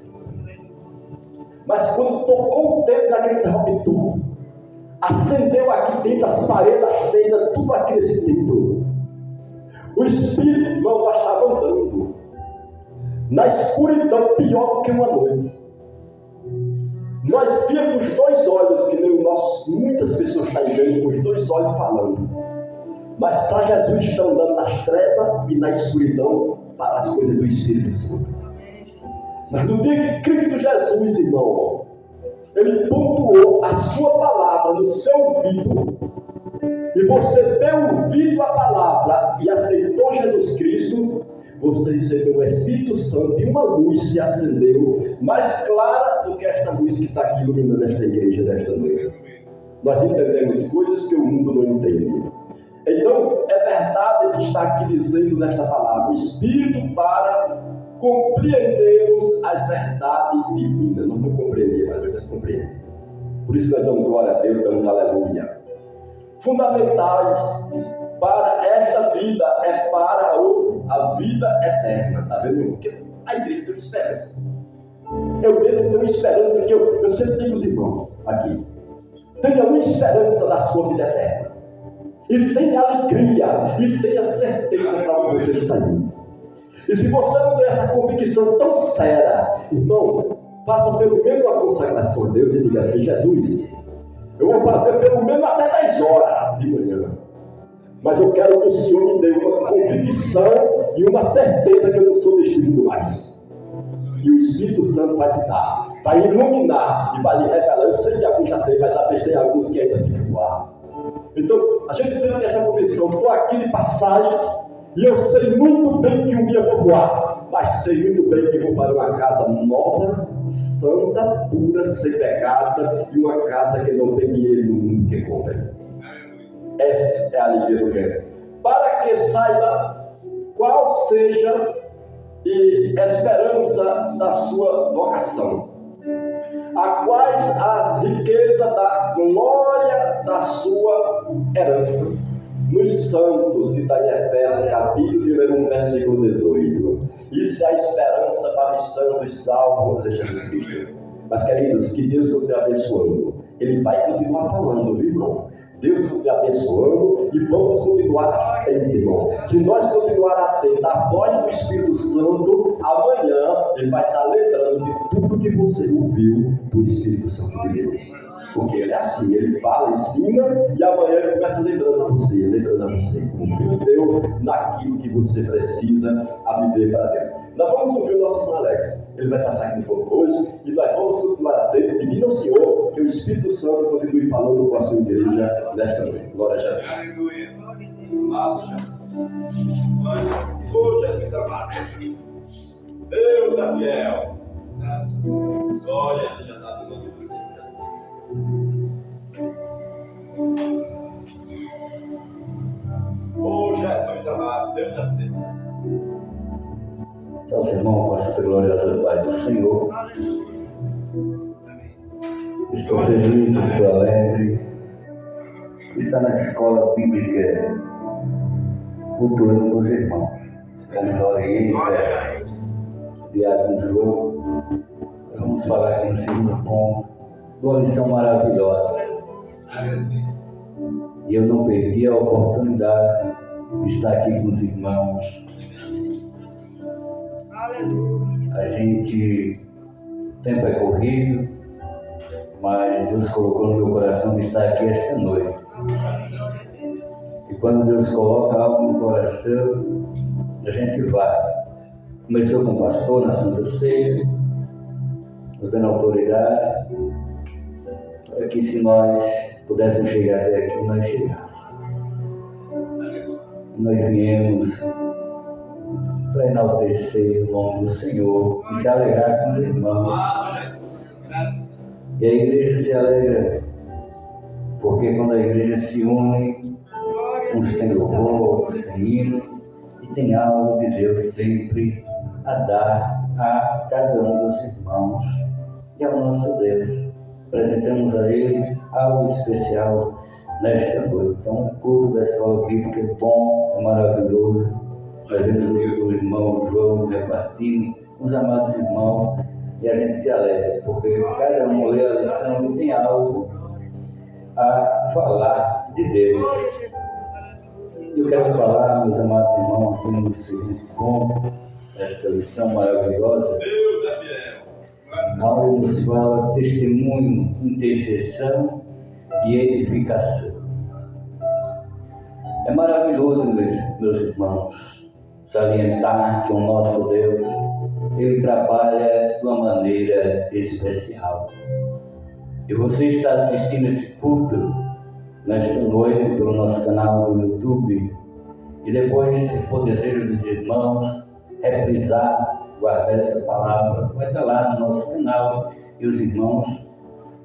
Speaker 1: Mas quando tocou o dedo naquele interruptor, acendeu aqui dentro as paredes, as tendas, tudo aqui nesse templo. O Espírito, irmão, nós estávamos andando na escuridão, pior do que uma noite. Nós víamos dois olhos, que nem muitas pessoas estão vendo com os dois olhos falando. Mas para Jesus está andando nas trevas e na escuridão para as coisas do Espírito Santo. Mas no dia que Cristo Jesus, irmão, ele pontuou a sua palavra no seu ouvido, e você deu ouvido à palavra e aceitou Jesus Cristo, você recebeu o Espírito Santo e uma luz se acendeu, mais clara do que esta luz que está aqui iluminando esta igreja desta noite. Nós entendemos coisas que o mundo não entende. Então, é verdade o que está aqui dizendo nesta palavra, o Espírito para compreendermos as verdades divinas. Nós não compreendemos, mas nós compreendemos. Por isso nós damos glória a Deus, damos aleluia. Fundamentais para esta vida é para a vida eterna. Está vendo? Porque a igreja tem esperança. Eu mesmo tenho esperança que eu sempre digo os irmãos aqui. Tenha uma esperança da sua vida eterna. E tenha alegria, e tenha certeza para onde você está indo. E se você não tem essa convicção tão séria, irmão, faça pelo menos uma consagração a Deus e diga assim: Jesus, eu vou fazer pelo menos até 10 horas de manhã, mas eu quero que o Senhor me dê uma convicção e uma certeza que eu não sou destruído mais. E o Espírito Santo vai te dar, vai iluminar e vai lhe revelar. Eu sei que alguns já tem, mas às vezes tem alguns que ainda ficam no ar. Então, a gente tem essa convicção: estou aqui de passagem e eu sei muito bem que um dia vou voar, mas sei muito bem que vou para uma casa nova, santa, pura, sem pecado, e uma casa que não tem dinheiro no mundo que compre. Esta é a alegria do crente. Para que saiba qual seja a esperança da sua vocação, a quais as riquezas da glória da sua herança, nos santos, que está em Efésios, capítulo 1, versículo 18. Isso é a esperança para os santos salvos em Jesus Cristo. Mas, queridos, que Deus continue abençoando. Ele vai continuar falando, viu, irmão? Deus continue abençoando e vamos continuar atentos, irmão. Se nós continuar atentos à voz do Espírito Santo, amanhã ele vai estar lembrando de tudo que você ouviu do Espírito Santo de Deus. Porque ele é assim, ele fala, ensina e amanhã ele começa lembrando a você, confia em Deus naquilo que você precisa a viver para Deus. Nós vamos ouvir o nosso irmão Alex, ele vai passar aqui no ponto hoje e nós vamos continuar atentos, pedindo ao Senhor que o Espírito Santo continue falando com a sua igreja nesta noite. Glória a Jesus.
Speaker 3: Aleluia. Amado Jesus. Oh, Jesus amado. Deus é fiel. Graças a Deus. Glória seja dada em nome do Senhor. Oh, Jesus amado. Deus é fiel.
Speaker 5: Salve, irmão, com a gloriosa paz do Senhor. Estou feliz, estou alegre. Está na escola bíblica, cultuando os irmãos. Como já orienta, Diácono João, vamos falar aqui no segundo ponto, de uma lição maravilhosa. E eu não perdi a oportunidade de estar aqui com os irmãos. A gente, o tempo é corrido, mas Deus colocou no meu coração de estar aqui esta noite. E quando Deus coloca algo no coração, a gente vai. Começou com o pastor na Santa Ceia, nos dando autoridade, para que se nós pudéssemos chegar até aqui, nós chegássemos. Nós viemos para enaltecer o nome do Senhor e se alegrar com os irmãos. E a igreja se alegra, porque quando a igreja se une, uns têm louvor, outros têm hino, e tem algo de Deus sempre a dar a cada um dos irmãos e ao nosso Deus. Apresentamos a Ele algo especial nesta noite. Então, o culto da escola bíblica é bom, é maravilhoso. Nós vemos o irmão João repartindo com os amados irmãos e a gente se alegra, porque cada um lê a lição e tem algo a falar de Deus. Eu quero falar, meus amados irmãos, aqui no segundo ponto, esta lição maravilhosa.
Speaker 3: Deus é fiel.
Speaker 5: Onde nos fala testemunho, intercessão e edificação. É maravilhoso, meus irmãos, salientar que o nosso Deus, Ele trabalha de uma maneira especial. E você está assistindo esse culto nesta noite pelo nosso canal no YouTube, e depois, se for desejo dos irmãos, reprisar, guardar essa palavra, vai estar lá no nosso canal, e os irmãos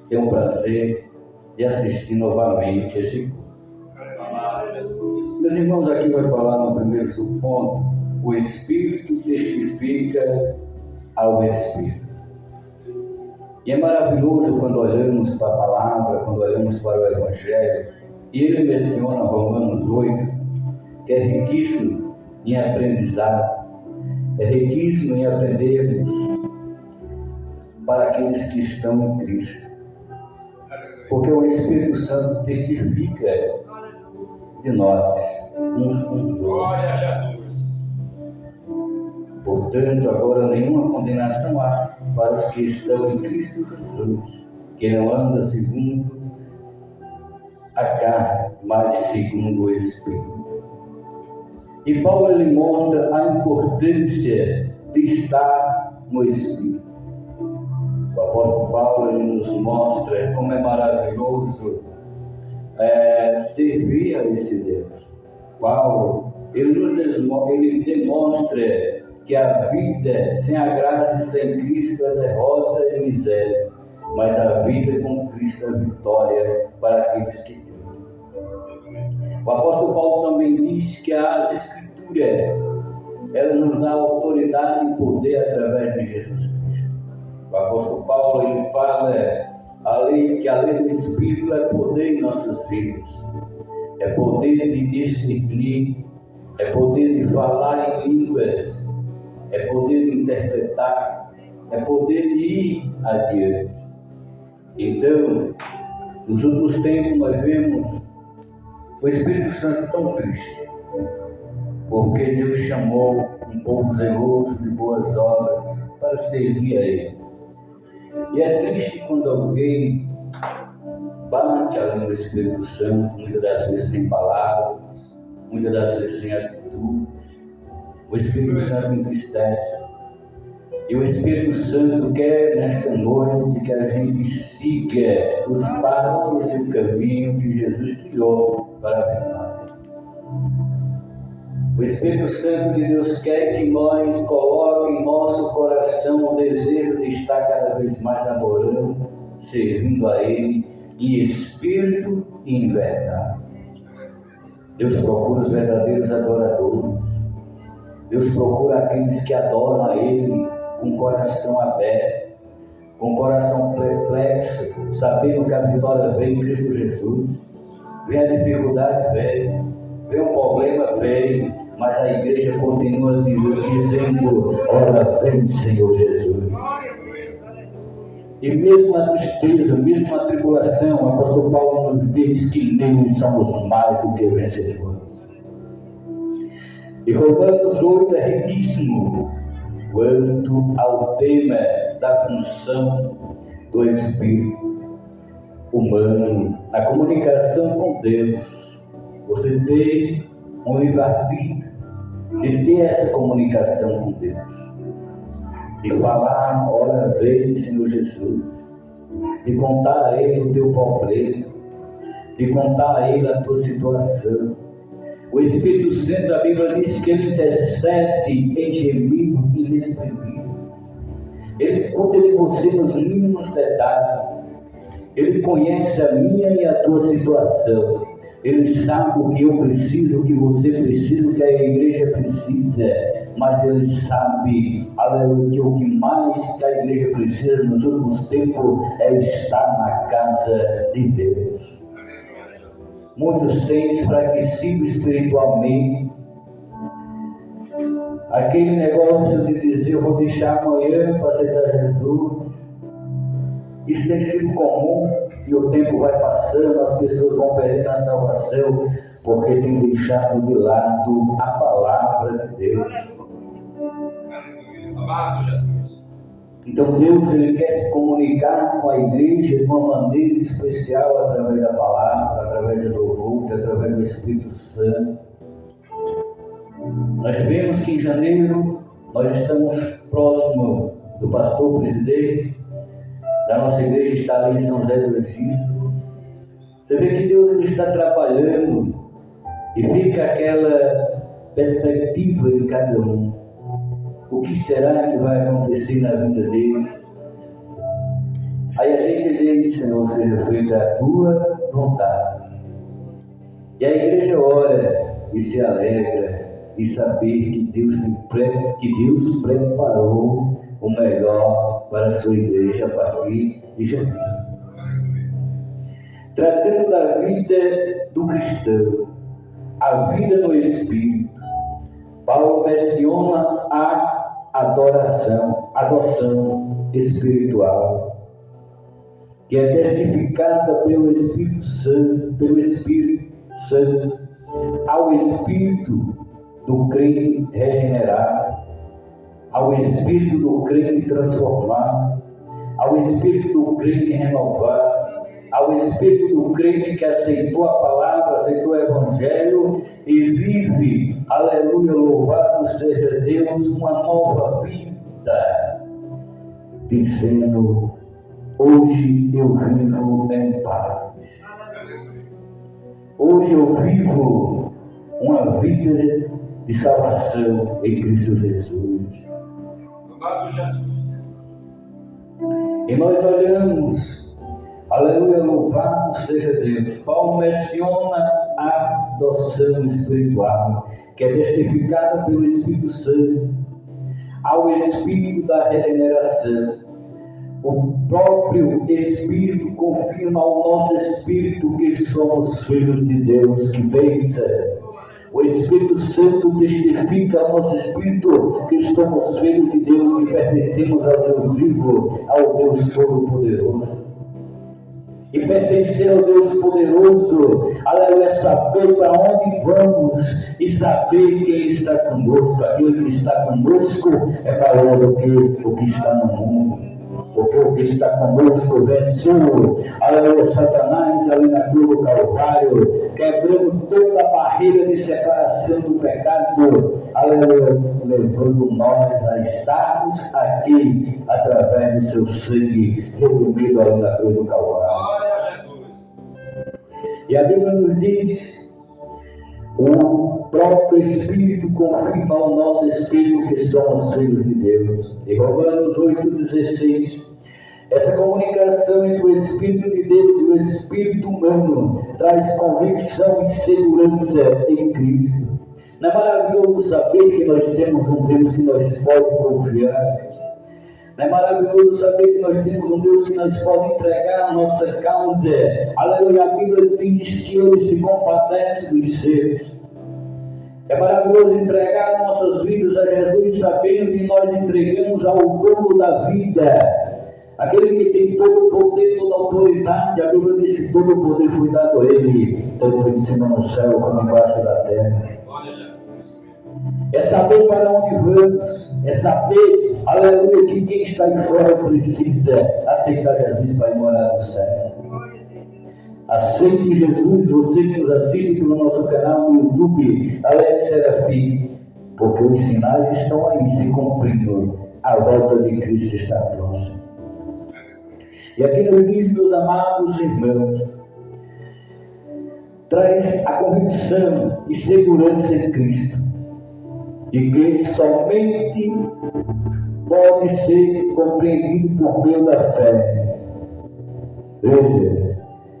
Speaker 5: têm o prazer de assistir novamente esse culto. Meus irmãos, aqui vai falar no primeiro subponto, o Espírito testifica ao Espírito. E é maravilhoso quando olhamos para a palavra, quando olhamos para o Evangelho, e ele menciona Romanos 8, que é riquíssimo em aprendizado, é riquíssimo em aprendermos para aqueles que estão em Cristo. Porque o Espírito Santo testifica de nós, uns com os outros.
Speaker 3: Glória a Jesus.
Speaker 5: Portanto, agora nenhuma condenação há para os que estão em Cristo Jesus, que não anda segundo a carne, mas segundo o Espírito. E Paulo ele mostra a importância de estar no Espírito. O apóstolo Paulo ele nos mostra como é maravilhoso servir a esse Deus. Paulo ele demonstra que a vida sem a graça e sem Cristo é derrota e miséria, mas a vida com Cristo é vitória para aqueles que têm. O apóstolo Paulo também diz que as Escrituras ela nos dá autoridade e poder através de Jesus Cristo. O apóstolo Paulo, ele fala que a lei do Espírito é poder em nossas vidas, é poder de discernir, é poder de falar em línguas, é poder de interpretar, é poder de ir adiante. Então, nos últimos tempos nós vemos o Espírito Santo tão triste, porque Deus chamou um povo zeloso de boas obras para servir a Ele. E é triste quando alguém bate a língua do Espírito Santo, muitas das vezes em palavras, muitas das vezes em atitudes. O Espírito Santo entristece. E o Espírito Santo quer nesta noite que a gente siga os passos e o caminho que Jesus criou para a verdade. O Espírito Santo de Deus quer que nós coloquemos em nosso coração o desejo de estar cada vez mais adorando, servindo a Ele em espírito e em verdade. Deus procura os verdadeiros adoradores. Deus procura aqueles que adoram a Ele com o coração aberto, com o coração perplexo, sabendo que a vitória vem em Cristo Jesus. Vem a dificuldade, vem um problema, mas a igreja continua dizendo: ora, vem, Senhor Jesus. E mesmo a tristeza, mesmo a tribulação, o apóstolo Paulo nos diz que nele somos mais do que vencedores. E Romanos 8 é riquíssimo quanto ao tema da função do Espírito humano na comunicação com Deus. Você tem um livre-arbítrio de ter essa comunicação com Deus, de falar: ora, vem, Senhor Jesus, de contar a Ele o teu problema, de contar a Ele a tua situação. O Espírito Santo, a Bíblia diz que Ele intercede em gemidos inexprimíveis. Ele cuida de você nos mínimos detalhes. Ele conhece a minha e a tua situação. Ele sabe o que eu preciso, o que você precisa, o que a igreja precisa. Mas Ele sabe, aleluia, que o que mais que a igreja precisa nos últimos tempos é estar na casa de Deus. Muitos têm enfraquecido espiritualmente. Aquele negócio de dizer: eu vou deixar amanhã para aceitar Jesus. Isso tem sido comum e o tempo vai passando, as pessoas vão perdendo a salvação porque têm deixado de lado a palavra de Deus. Então Deus, Ele quer se comunicar com a igreja de uma maneira especial através da palavra, através de louvores, através do Espírito Santo. Nós vemos que em janeiro nós estamos próximo do pastor presidente da nossa igreja, está ali em São José do Egito. Você vê que Deus, Ele está trabalhando e fica aquela perspectiva em cada um. O que será que vai acontecer na vida dele? Aí a gente diz: Senhor, seja feita a tua vontade. E a igreja ora e se alegra e saber que Deus preparou o melhor para a sua igreja a partir de janeiro. Tratando da vida do cristão, a vida no Espírito, Paulo menciona a adoção espiritual, que é testificada pelo Espírito Santo, ao Espírito do crente regenerado, ao Espírito do crente transformado, ao Espírito do crente renovado, ao Espírito do crente que aceitou a palavra, aceitou o Evangelho e vive, aleluia, louvado seja Deus, uma nova vida, dizendo: hoje eu vivo em paz. Hoje eu vivo uma vida de salvação em Cristo Jesus.
Speaker 3: Louvado Jesus.
Speaker 5: E nós olhamos, aleluia, louvado seja Deus. Paulo menciona a adoção espiritual, que é testificada pelo Espírito Santo, ao Espírito da regeneração. O próprio Espírito confirma ao nosso Espírito que somos filhos de Deus que vença. O Espírito Santo testifica ao nosso Espírito que somos filhos de Deus, que pertencemos ao Deus vivo, ao Deus Todo-Poderoso. E pertencer ao Deus Poderoso, aleluia, saber para onde vamos e saber quem está conosco. Aquele que está conosco é maior do que o que está no mundo. Porque o que está conosco venceu, aleluia, Satanás ali na cruz do Calvário, quebrando toda a barreira de separação do pecado, aleluia, levando nós a estarmos aqui através do seu sangue redimido ali na cruz do Calvário.
Speaker 3: Glória a Jesus.
Speaker 5: E a Bíblia nos diz, o próprio Espírito confirma ao nosso Espírito que somos filhos de Deus. Em Romanos 8,16, essa comunicação entre o Espírito de Deus e o Espírito humano traz convicção e segurança em Cristo. Não é maravilhoso saber que nós temos um Deus que nós podemos confiar? Não é maravilhoso saber que nós temos um Deus que nós pode entregar a nossa causa? Aleluia, a Bíblia diz que Ele se compadece dos seus. É maravilhoso entregar nossas vidas a Jesus, sabendo que nós entregamos ao dono da vida, aquele que tem todo o poder, toda a autoridade. A Bíblia diz que todo o poder foi dado a Ele, tanto em cima no céu como embaixo da terra.
Speaker 3: Glória a Jesus.
Speaker 5: É saber para onde vamos, é saber, aleluia, que quem está aí fora precisa aceitar Jesus para ir morar no céu. Aceite Jesus, você que nos assiste pelo nosso canal no YouTube, Alex Serafim, porque os sinais estão aí se cumprindo, a volta de Cristo está próxima. E aqui nos diz, meus amados irmãos, traz a convicção e segurança em Cristo, de que somente pode ser compreendido por meio da fé. Veja,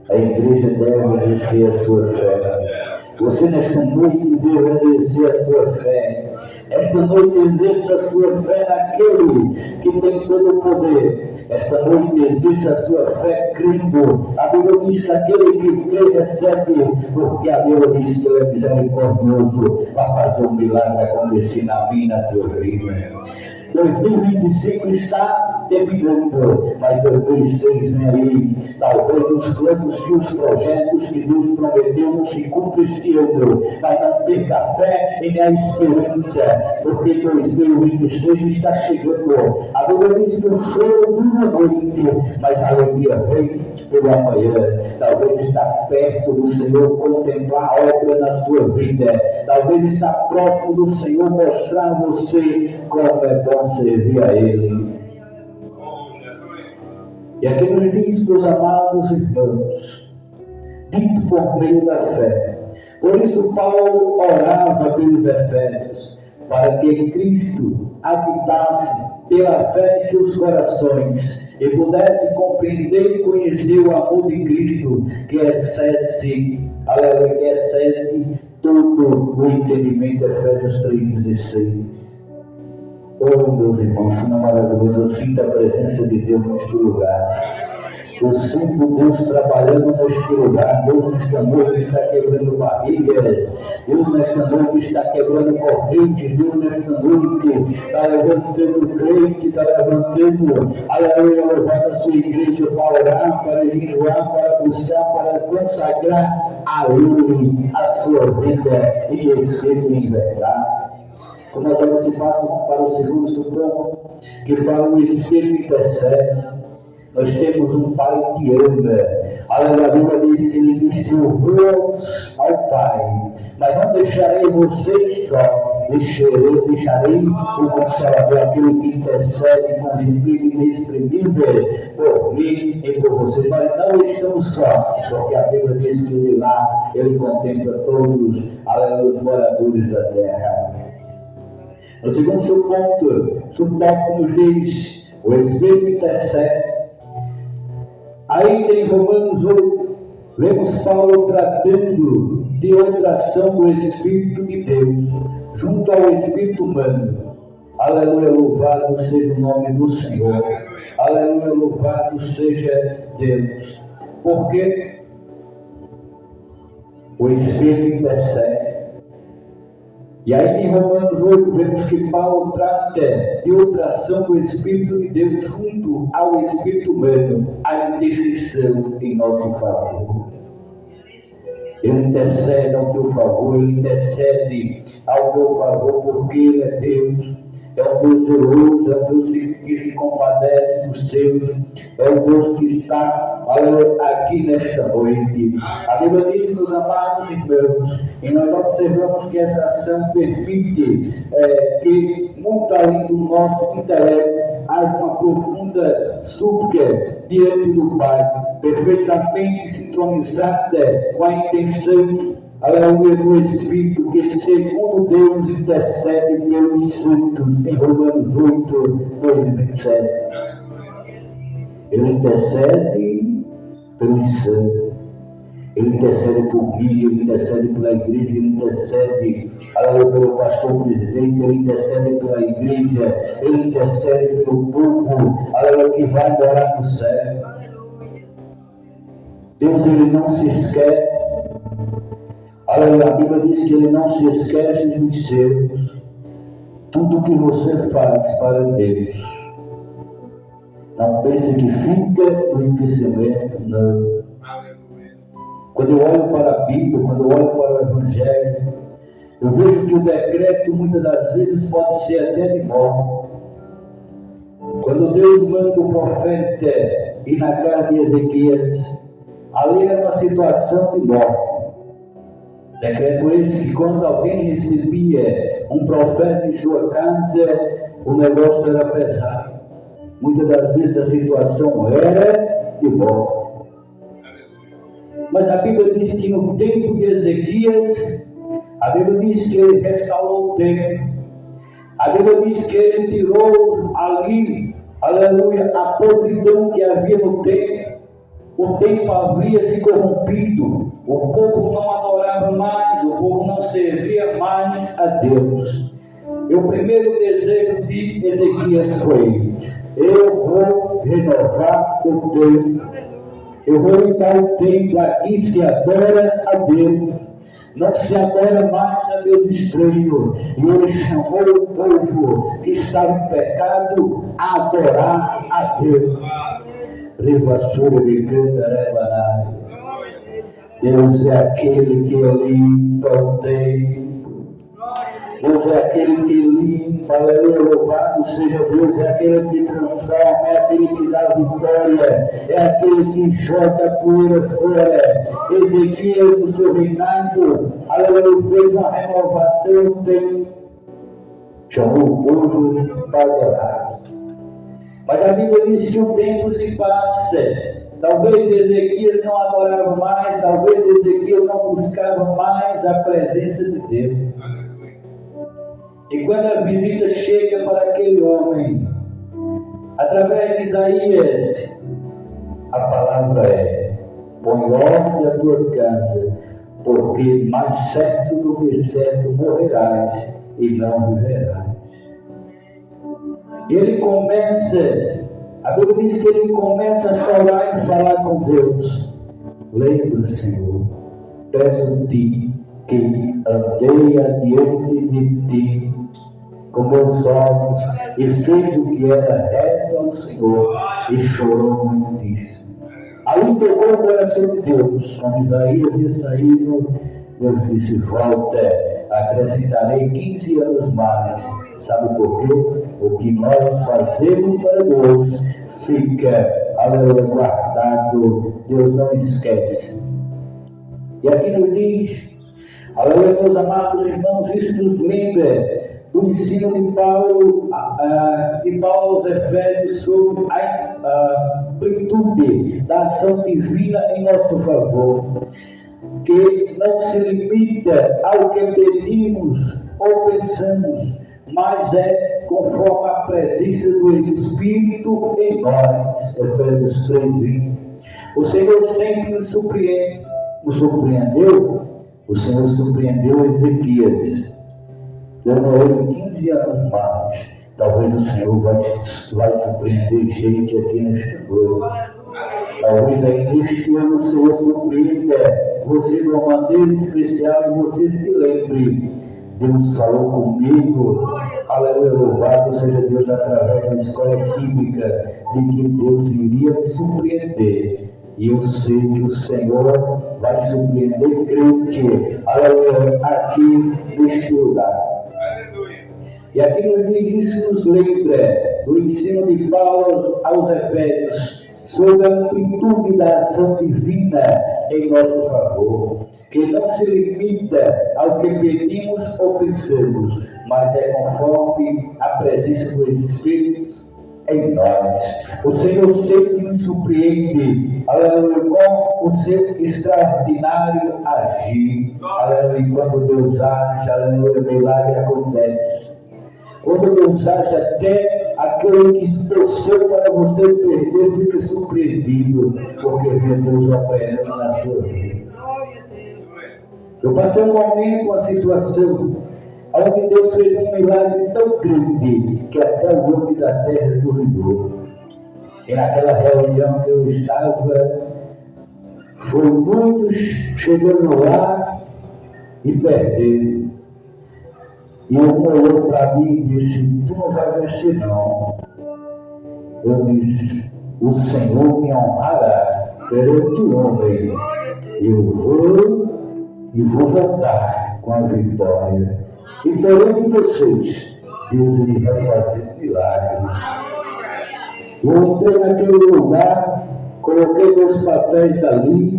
Speaker 5: a igreja deve exercer a sua fé. Você nesta noite deve exercer a sua fé. Esta noite exerça a sua fé naquele que tem todo o poder. Esta noite exerça a sua fé crendo. A Bíblia diz que aquele que crê recebe, porque a Bíblia diz que Ele é misericordioso para fazer um milagre acontecer na minha e na tua vida. 2025 está terminando, mas 2006 vem aí. Talvez os planos e os projetos que Deus prometeu não se cumprem este ano, mas não perca a fé e nem a esperança, porque 2026 está chegando. A Bíblia diz que o choro dura noite, mas a alegria vem pela manhã. Talvez está perto do Senhor contemplar a obra na sua vida. Talvez está próximo do Senhor mostrar a você como é bom servir a Ele. E aqui nos diz, meus amados irmãos, dito por meio da fé. Por isso Paulo orava pelos Efésios, para que Cristo habitasse pela fé em seus corações e pudesse compreender e conhecer o amor de Cristo, que excede, aleluia, que excede todo o entendimento. Efésios 3,16. Oh, meus irmãos, como é maravilhoso. Eu sinto a presença de Deus neste lugar. Eu sinto Deus trabalhando neste lugar. Deus nesta noite está quebrando barrigas. Deus nesta noite está quebrando correntes. Deus nesta noite está levantando crente, está levantando, aleluia, levando a sua igreja para orar, para jejuar, para buscar, para consagrar a Ele a sua vida em espírito e em verdade. Como nós vamos se passam para o segundo supomo, que fala o Espírito intercede. Nós temos um Pai que ama. A Bíblia diz que Ele disse: vamos ao Pai, mas não deixarei vocês só, deixarei o Consolador, aquele que intercede com gemido inexprimível por mim e por vocês. Nós não estamos só, porque a Bíblia diz que Ele lá, Ele contempla todos, os moradores da terra. No segundo ponto, nos diz: o Espírito intercede. Ainda em Romanos 8, Vemos Paulo tratando de outra ação do Espírito de Deus junto ao Espírito humano. Aleluia, louvado seja o nome do Senhor. Aleluia, louvado seja Deus. Porque o Espírito intercede. E aí em Romanos 8 vemos que Paulo trata de outra ação do Espírito de Deus junto ao Espírito humano, a intercessão em nosso favor. Ele intercede ao teu favor, ele intercede ao teu favor, porque ele é Deus. É o Deus zeloso, é o Deus que se compadece dos seus, é o Deus que está aqui nesta noite. A Bíblia diz, meus amados irmãos, e nós observamos que essa ação permite que, muito além do nosso intelecto, haja uma profunda súplica diante do Pai, perfeitamente sincronizada com a intenção, aleluia, do Espírito, que segundo Deus intercede pelos santos, em Romanos 8, 2 e 27. Ele intercede pelos santos, ele intercede por mim, ele intercede pela igreja, ele intercede, aleluia, pelo pastor presidente, ele intercede pela igreja, ele intercede pelo povo, aleluia, que vai morar no céu. Deus, ele não se esquece. A Bíblia diz que ele não se esquece dos seus. Tudo que você faz para Deus, não pense que fica no esquecimento, não. Quando eu olho para a Bíblia, quando eu olho para o Evangelho, eu vejo que o decreto muitas das vezes pode ser até de morte. Quando Deus manda o profeta ir na casa de Ezequias, ali era uma situação de morte. Decreto esse que quando alguém recebia um profeta em sua casa, o negócio era pesado. Muitas das vezes a situação era de morte. Mas a Bíblia diz que no tempo de Ezequias, a Bíblia diz que ele restaurou o templo. A Bíblia diz que ele tirou ali, aleluia, a podridão que havia no templo. O templo havia se corrompido, o povo não adorava mais, o povo não servia mais a Deus. E o primeiro desejo de Ezequias foi: eu vou renovar o templo, eu vou limpar o templo, aqui se adora a Deus, não se adora mais a Deus estranho. E ele chamou o povo que estava em pecado a adorar a Deus. Deus é aquele que limpa o templo. Deus é aquele que limpa, aleluia, louvado seja Deus, é aquele que transforma, é aquele que dá vitória, é aquele que joga a poeira fora. Ezequias, no seu reinado, aleluia, fez uma renovação do templo, chamou o povo para adorar. Mas a Bíblia diz que o tempo se passa. Talvez Ezequias não adorava mais, talvez Ezequias não buscava mais a presença de Deus. E quando a visita chega para aquele homem, através de Isaías, a palavra é: põe ordem a tua casa, porque mais certo do que certo morrerás e não viverás. E ele começa, a Bíblia diz que ele começa a chorar e falar com Deus. Lembra, Senhor, peço-te que andei adiante de ti com meus olhos e fez o que era reto ao Senhor e chorou muitíssimo. Ali tocou o coração de Deus. Quando Isaías ia saindo, Deus disse: volta, acrescentarei 15 anos mais. Sabe por quê? O que nós fazemos para Deus fica, aleluia, guardado. Deus não esquece. E aqui nos diz, aleluia, meus amados irmãos, isso nos lembra do ensino de Paulo aos Efésios sobre a plenitude da ação divina em nosso favor, que não se limita ao que pedimos ou pensamos, mas é conforme a presença do Espírito em nós. Efésios 3:20. O Senhor sempre nos surpreende. nos surpreendeu, o Senhor surpreendeu Ezequias, dando a ele 15 anos mais. Talvez o Senhor vai surpreender gente aqui nesta noite. Talvez ainda este ano o Senhor surpreenda você de uma maneira especial e você se lembre. Deus falou comigo, aleluia, louvado seja Deus através da escola bíblica, de que Deus iria me surpreender. E eu sei que o Senhor vai surpreender crente, aleluia, aqui neste lugar. E aqui nos diz isso, nos lembra do ensino de Paulo aos Efésios, sobre a amplitude da ação divina em nosso favor, que não se limita ao que pedimos ou pensamos, mas é conforme a presença do Espírito em nós. O Senhor sempre nos surpreende, aleluia, com o seu extraordinário agir, aleluia, quando Deus age, aleluia, milagre acontece. Quando Deus age, até aquele que torceu para você perder fica surpreendido, porque vê Deus operando na sua vida. Eu passei um momento, uma situação, onde Deus fez um milagre tão grande, que até o homem da terra duvidou. E naquela reunião que eu estava, foi muitos chegando lá e perdendo. E um olhou para mim e disse: tu não vai vencer não. Eu disse: o Senhor me honrará perante o homem. Eu vou voltar com a vitória. E perante vocês, Deus ele vai fazer milagre. Eu entrei naquele lugar, coloquei meus papéis ali.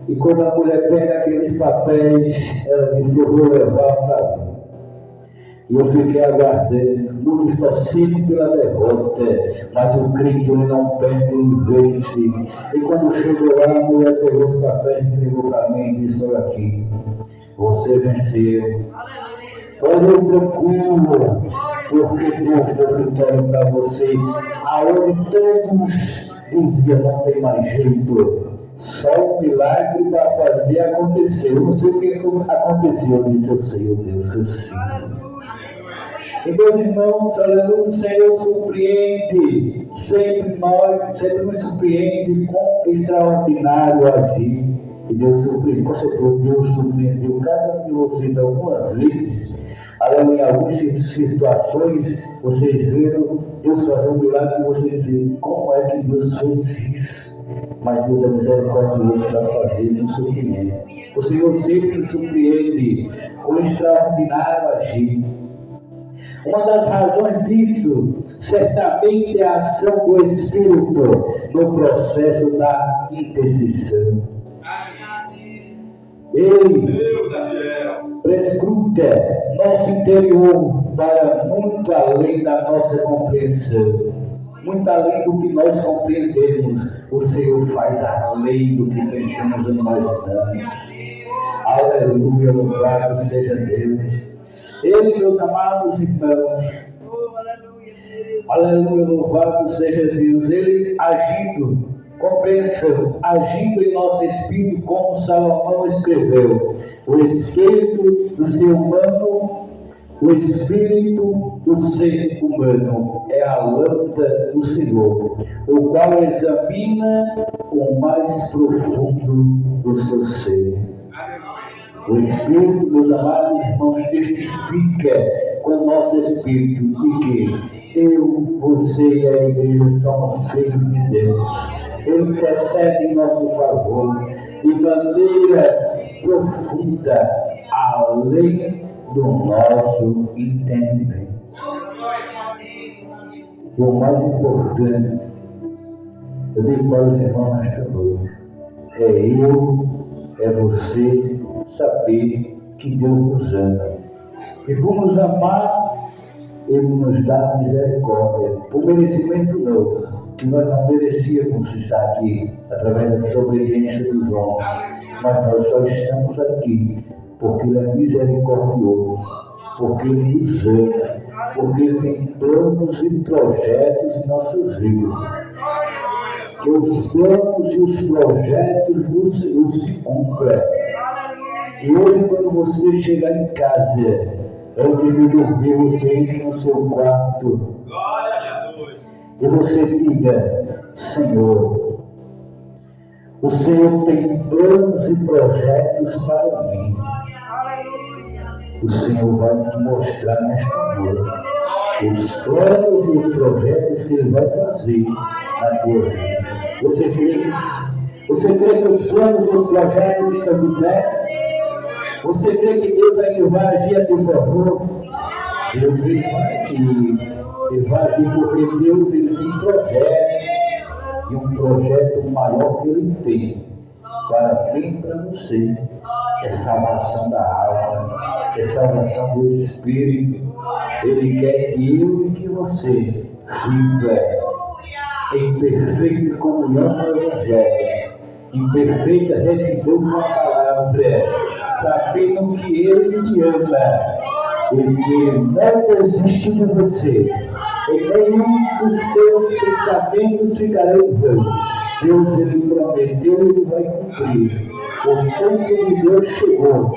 Speaker 5: E quando a mulher pega aqueles papéis, ela disse: eu vou levar para mim. E eu fiquei aguardando, muitos torcendo pela derrota, mas o Cristo ele não perde, ele vence. E quando chegou lá, a mulher pegou os papéis, entregou para mim e disse: olha aqui, você venceu. Olha tranquilo, porque Deus deu vitória para você. Aonde todos diziam: não tem mais jeito. Só um milagre para fazer acontecer. Eu não sei o que aconteceu. Eu disse: eu sei, oh Deus, eu sei. E meus irmãos, aleluia, o Senhor surpreende. Sempre nos surpreende com extraordinário agir. E Deus surpreende. Com certeza, Deus surpreendeu cada um de vocês algumas vezes. Aleluia, em algumas situações, vocês viram Deus fazer um milagre e vocês dizem: como é que Deus fez isso? Mas Deus é misericordioso para fazer, nos surpreende. O Senhor sempre nos surpreende com extraordinário agir. Uma das razões disso, certamente, é a ação do Espírito no processo da intercessão. Ele prescruta nosso interior para muito além da nossa compreensão. Muito além do que nós compreendemos, o Senhor faz além do que pensamos e imaginamos. Aleluia, louvado seja Deus. Ele, meus amados irmãos, aleluia, louvado seja Deus. Ele agindo, compreensão, agindo em nosso espírito, como Salomão escreveu: o espírito do ser humano, o espírito do ser humano é a lâmpada do Senhor, o qual examina o mais profundo do seu ser. O Espírito, meus amados irmãos, testifica com o nosso Espírito de que eu, você e a igreja somos filhos de Deus. Ele intercede em nosso favor de maneira profunda, além do nosso entendimento. E o mais importante, eu digo para os irmãos nesta noite, é você saber que Deus nos ama. E por nos amar, Ele nos dá misericórdia. Por merecimento não, que nós não merecíamos estar aqui através da desobediência dos homens. Mas nós só estamos aqui porque Ele é misericordioso, porque Ele nos ama, porque Ele tem planos e projetos em nossas vidas. que os planos e os projetos do Senhor se cumpram. E hoje, quando você chegar em casa, antes de dormir, você entra no seu quarto.
Speaker 3: Glória a Jesus.
Speaker 5: E você diga: Senhor, o Senhor tem planos e projetos para mim. O Senhor vai te mostrar nesta noite os planos e os projetos que Ele vai fazer na tua vida. Você crê? Você crê que os planos e os projetos estão de pé? Você crê que Deus ainda vai agir a teu favor? Deus vai agir. Ele vai agir porque Deus ele tem projeto. E um projeto maior que Ele tem para mim e para você é salvação da alma, é salvação do Espírito. Ele quer que eu e que você viva em perfeita comunhão com o Evangelho, em perfeita retidão com a palavra, sabendo que Ele te ama, Ele não desiste de você, em nenhum dos seus pensamentos ficará em vão. Deus Ele prometeu e Ele vai cumprir. O tempo de Deus chegou,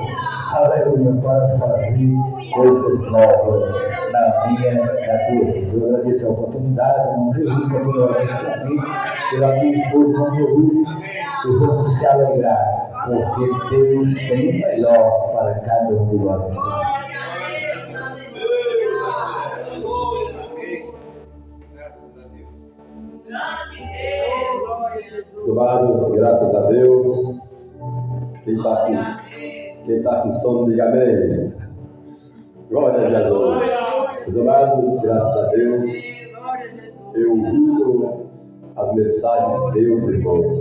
Speaker 5: aleluia, para fazer coisas novas na minha e na tua vida. Eu agradeço a oportunidade, irmão Jesus, que eu aqui pela minha esposa, irmão Jesus, e vamos se alegrar, porque Deus tem o melhor para cada um de nós.
Speaker 2: Graças a Deus.
Speaker 1: Amados, graças a Deus. Quem está com sono, diga amém. Glória a Jesus. Meus amados, graças a Deus. Eu ouvindo as mensagens de Deus, irmãos.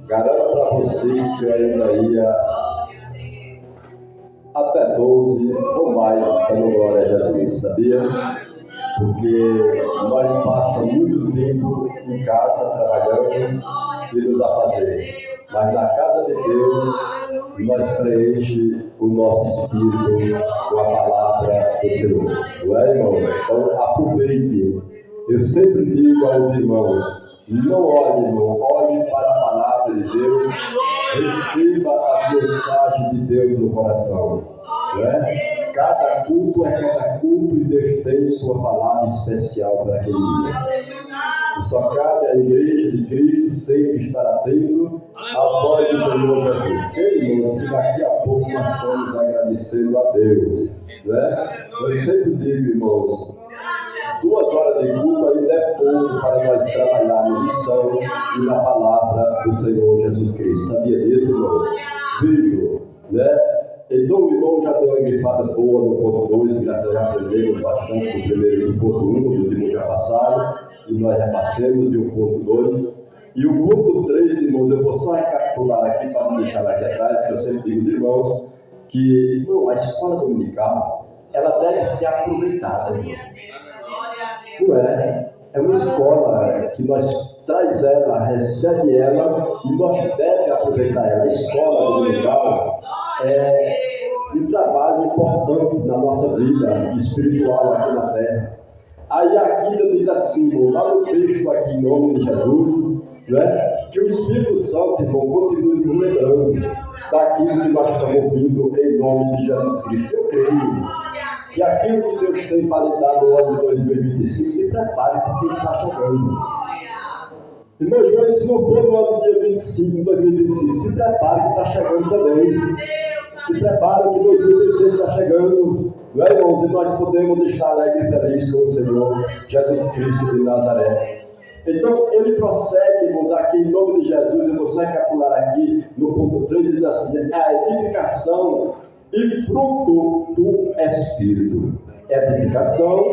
Speaker 1: Garanto para vocês que eu ainda ia até 12 ou mais, dando glória a Jesus, sabia? Porque nós passamos muito tempo em casa trabalhando e nos afazeres. Mas na casa de Deus, nós preenche o nosso espírito com a palavra do Senhor. Não é, irmãos? Então, aproveite. Eu sempre digo aos irmãos, não olhe, irmão, olhe para a palavra de Deus, receba as mensagens de Deus no coração. Não é? Cada culto é cada culto e Deus tem sua palavra especial para aquele dia. E só cabe à igreja de Cristo sempre estar atento à voz do Senhor Jesus. Irmãos, que daqui a pouco nós estamos agradecendo a Deus. Né? Eu sempre digo, irmãos, 2 horas de culto ainda é pouco para nós trabalhar na missão e na palavra do Senhor Jesus Cristo. Sabia disso, irmão? Vivo, né? Então o irmão já deu uma gripada boa no ponto 2, graças a Deus aprendemos bastante no primeiro e no ponto 1, os irmãos já passaram, e nós repassemos e o ponto 2. E o ponto 3, irmãos, eu vou só recapitular aqui para não deixar aqui atrás, que eu sempre digo aos irmãos, que irmão, a escola dominical, ela deve ser aproveitada, irmão. Não é? É uma escola que nós traz ela, recebe ela e nós devemos aproveitar ela. A escola dominical é um trabalho importante na nossa vida espiritual aqui na terra. Aí a Bíblia diz assim, lá no texto aqui em nome de Jesus, né, que o Espírito Santo, irmão, continue nos lembrando daquilo que nós estamos ouvindo em nome de Jesus Cristo. Eu creio que aquilo que Deus tem para lhe dar no ano de 2025, se prepare porque Ele está chegando. Irmão João, se não for no ano dia 25, 2025, se prepare que está chegando também. Se prepare que 2026 está chegando. Não é, irmãos? E nós podemos estar alegre e feliz com o Senhor Jesus Cristo de Nazaré. Então, ele prossegue, irmãos, aqui em nome de Jesus. Eu vou só recapitular aqui no ponto 3, diz assim: a edificação e fruto do Espírito. Edificação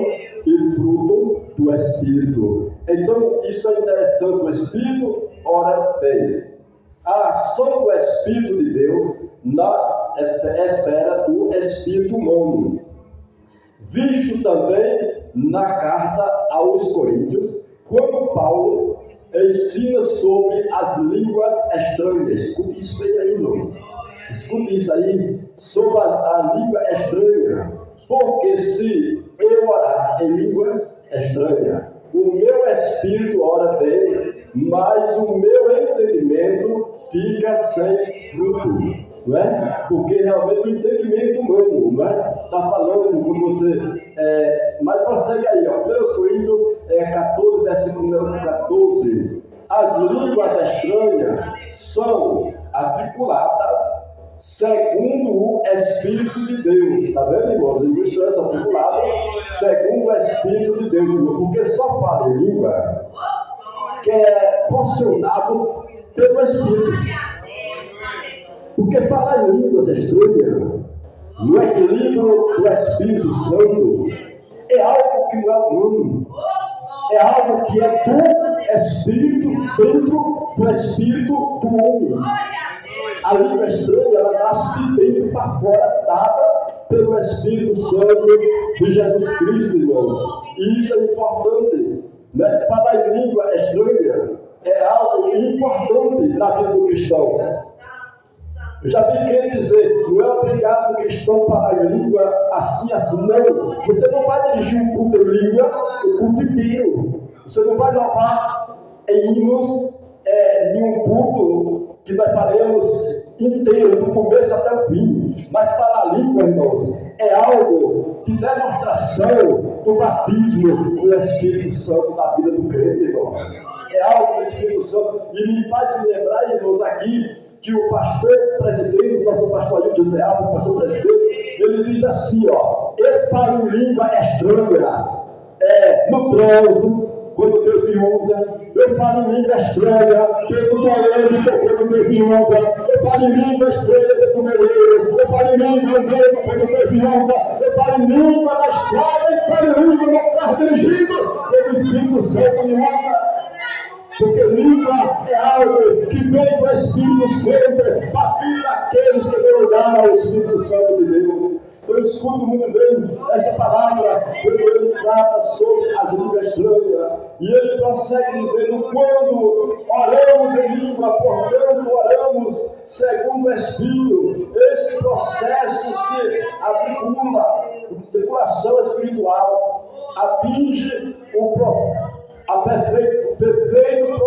Speaker 1: e fruto do Espírito. Então, isso é interessante. O Espírito ora bem. A ação do Espírito de Deus na esfera do Espírito humano. Visto também na carta aos Coríntios, quando Paulo ensina sobre as línguas estranhas. Escute isso aí, irmão. Escute isso aí, sobre a língua estranha. Porque se eu orar em língua estranha, o meu espírito ora bem, mas o meu entendimento fica sem fruto, não é? Porque realmente o entendimento humano, não é? Está falando quando você. Mas prossegue aí, ó. 1 Coríntios 14, versículo número 14. As línguas estranhas são articuladas segundo o Espírito de Deus. Está vendo, irmãos? As línguas estranhas são articuladas segundo o Espírito de Deus. Porque só fala em língua que é funcionado pelo Espírito. Porque falar em línguas estranhas, no equilíbrio do Espírito Santo, é algo que não é humano. É algo que é do Espírito, dentro do Espírito do homem. A língua estranha, ela nasce de dentro para fora, dada pelo Espírito Santo de Jesus Cristo, irmãos. E isso é importante, né? Falar em língua estranha é algo importante na vida do cristão. Eu já vi quem dizer, não é obrigado o cristão falar em língua assim, não. Você não vai dirigir um culto em língua o culto inteiro. Você não vai louvar em hinos em um culto que nós faremos inteiro, do começo até o fim. Mas falar língua, irmãos, é algo de demonstração do batismo do Espírito Santo na vida do crente, irmão. É algo do Espírito Santo. E me faz me lembrar, irmãos, aqui, que o pastor presidente, o nosso pastor José Alves, o pastor presidente, ele diz assim, ó, eu falo em língua estranha, no trânsito, quando Deus me usa, eu falo em língua estranha, dentro do olheiro, quando Deus me usa, eu falo em língua estranha dentro do meleiro, eu falo em língua andando, quando Deus me usa, eu falo em língua na estrada, eu falo em língua no carro dirigindo, quando o Espírito Santo me usa. Porque língua é algo que vem do Espírito Santo para vir aqueles que dão lugar ao Espírito Santo de Deus. Eu escuto muito bem esta palavra quando ele trata sobre as línguas estranhas. E ele prossegue dizendo, quando oramos em língua, portanto oramos segundo o Espírito. Esse processo se articula, circulação espiritual, atinge a perfeito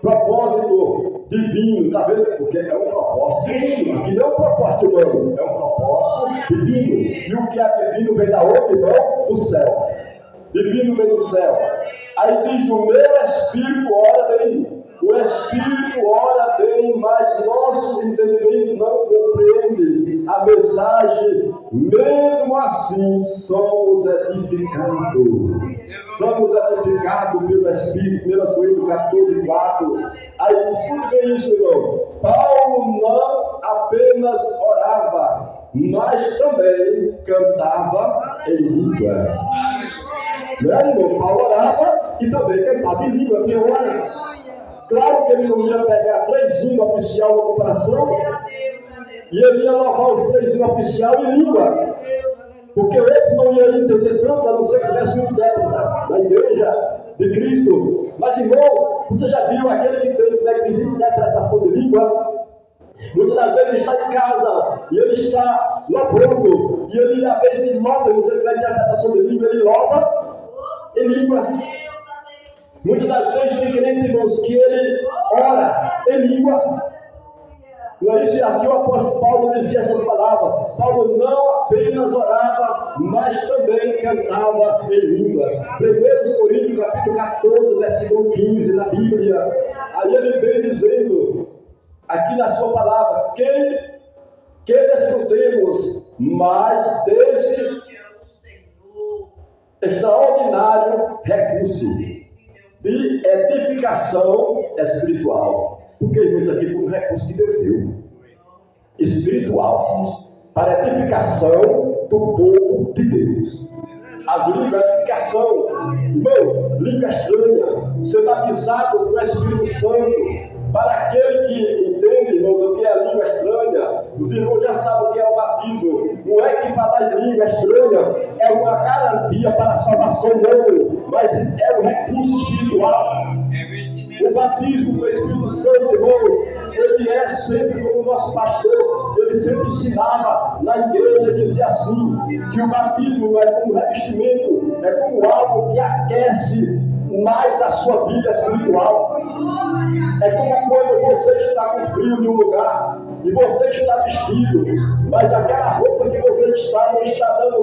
Speaker 1: propósito divino, está vendo? Porque é um propósito divino, que não é um propósito humano, é um propósito divino. E o que é divino vem da onde? Não? Do céu. Divino vem do céu. Aí diz, o meu espírito ora bem. O Espírito ora bem, mas nosso entendimento não compreende a mensagem. Mesmo assim, somos edificados. Somos edificados pelo Espírito. 1 Coríntios 14, 4. Aí, escute bem isso, irmão. Paulo não apenas orava, mas também cantava em língua. Não é, irmão? Paulo orava e também cantava em língua. Quem ora? Claro que ele não ia pegar 3 hinos oficiais na comparação, e ele ia louvar os 3 hinos oficiais em língua, porque esse não ia entender tanto, a não ser que tivesse um intérprete na igreja de Cristo. Mas, irmãos, você já viu aquele que tem, como é que diz, interpretação de língua? Muitas das vezes ele está em casa e ele está louvando, e ele, às vezes, louva, você tiver interpretação de língua, ele louva em língua. Muitas das vezes tem crente, irmãos, que ele ora em língua. Não é isso? Aqui o apóstolo Paulo dizia essa palavra. Paulo não apenas orava, mas também cantava em línguas. 1 Coríntios capítulo 14, versículo 15, na Bíblia. Aí ele vem dizendo, aqui na sua palavra, que desfrutemos mais desse extraordinário recurso de edificação espiritual. Porque isso aqui foi um recurso que Deus deu. Espiritual, para edificação do povo de Deus. As línguas, edificação, irmão, língua estranha, ser batizado com o Espírito Santo. Para aquele que entende, irmãos, o que é a língua estranha, os irmãos já sabem o que é o batismo. Não é que falar em língua estranha é uma garantia para a salvação, não, mas é um recurso espiritual. O batismo do Espírito Santo, irmãos, ele é sempre como o nosso pastor, ele sempre ensinava na igreja, dizia assim, que o batismo é como revestimento, é como algo que aquece mais a sua vida espiritual. É como quando você está com frio em um lugar e você está vestido, mas aquela roupa que você está não está dando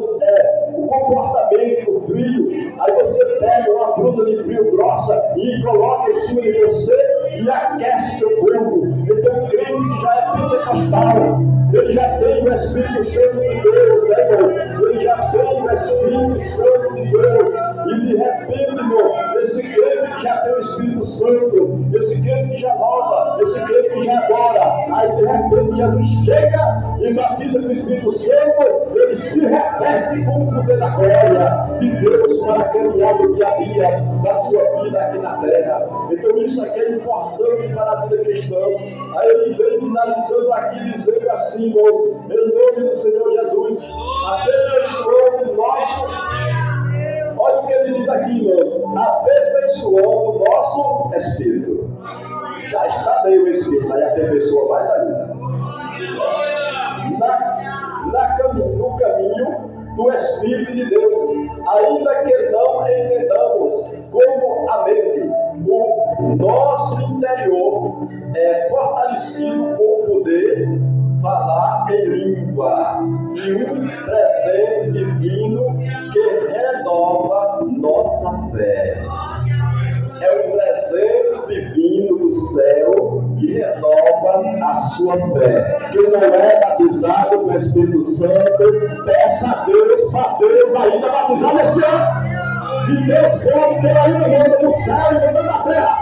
Speaker 1: o comportamento do frio. Aí você pega uma blusa de frio grossa e coloca em cima de você e aquece seu corpo. Então o crente que já é pentecostal, ele já tem o Espírito Santo de Deus, né, irmão? Ele já tem o Espírito Santo de Deus. E de repente, irmão, esse crente que já tem o Espírito Santo, esse crente que já louva, esse crente que já adora, aí de repente Jesus chega e batiza com o Espírito Santo, ele se reveste com o poder da glória de Deus para caminhar no dia a dia da sua vida aqui na terra. Então isso aqui é importante para a vida cristã. Aí ele vem finalizando aqui dizendo assim, irmãos, em nome do Senhor Jesus, aperfeiçoando o nosso. Olha o que ele diz aqui, irmãos, aperfeiçoando o nosso espírito. Já está bem o espírito, aí aperfeiçoa mais ainda. No caminho do Espírito de Deus, ainda que não entendamos como a mente, o nosso interior é fortalecido com o poder falar em língua e um presente divino que renova nossa fé. É um presente divino do céu que renova a sua fé. Quem não é batizado com o Espírito Santo, peça a Deus para Deus ainda batizar nesse ano. E Deus pode ter ainda manda no céu e manda na terra.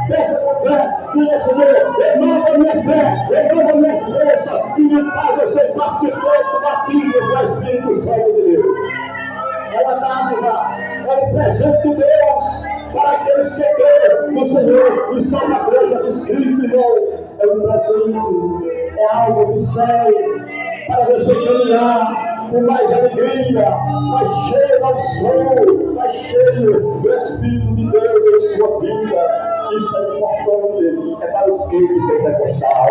Speaker 1: Peça com fé, diga, Senhor, renova minha fé, renova minha força e me faz ser participante do batismo com o Espírito Santo de Deus. Ela dádiva é um presente de Deus para aqueles que creem no Senhor e Salvador Jesus Cristo, irmão. É um presente, é algo do céu para você caminhar com mais alegria, mais cheio da unção, mais cheio do Espírito de Deus em sua vida. Isso é importante, é para os crentes pentecostal.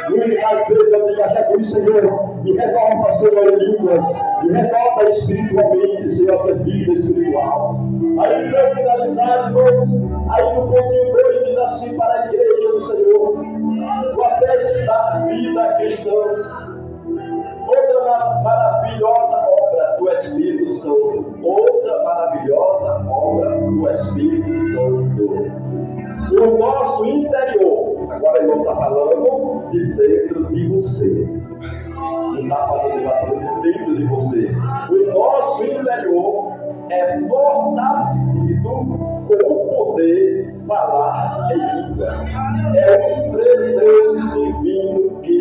Speaker 1: Muitas vezes eu digo a Jesus, Senhor, me renova, Senhor, em línguas, me renova espiritualmente, Senhor, a vida espiritual. Aí, para finalizar, irmãos, aí no pontinho 2 diz assim para a igreja do Senhor: o ateste da vida cristã. Outra maravilhosa obra do Espírito Santo. Outra maravilhosa obra do Espírito Santo. O nosso interior, agora ele não está falando de dentro de você. Não está falando de dentro de você. O nosso interior é fortalecido com o poder de falar em língua. É um presente divino que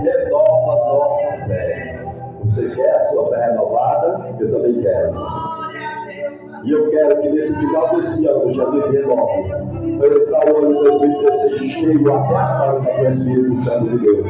Speaker 1: renova a nossa fé. Você quer a sua fé renovada? Eu também quero. E eu quero que nesse final desse ano, Jesus me renove. Eu entrar o ano 2016 cheio até a porta do Espírito Santo de Deus.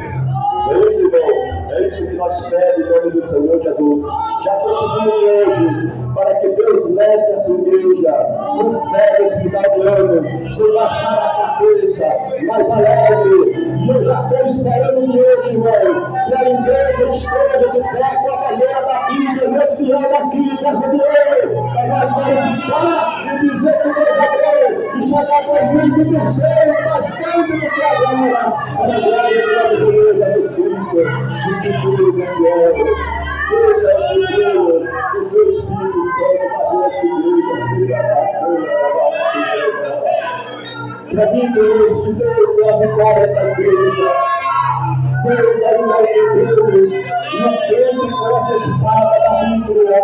Speaker 1: É isso, irmãos. É isso que nós pedimos em nome do Senhor Jesus. Já estamos indo hoje para que Deus leve a sua igreja no pé desse final de ano, sem baixar a cabeça, mais alegre. E eu já estou esperando hoje, irmão, que a igreja esteja de pé com a bandeira da Bíblia, nesse ano aqui, nessa de ano, para nós glorificar e dizer que Deus é bom, e chegar a 2026 mais quente do que agora, para a glória do Senhor Jesus Cristo, e que Deus é glória. Seja o Deus, o seu Espírito Santo, para para mim, Deus, que Deus é a vitória da igreja. Deus ainda é Deus, e o crente com essa espada da Bíblia,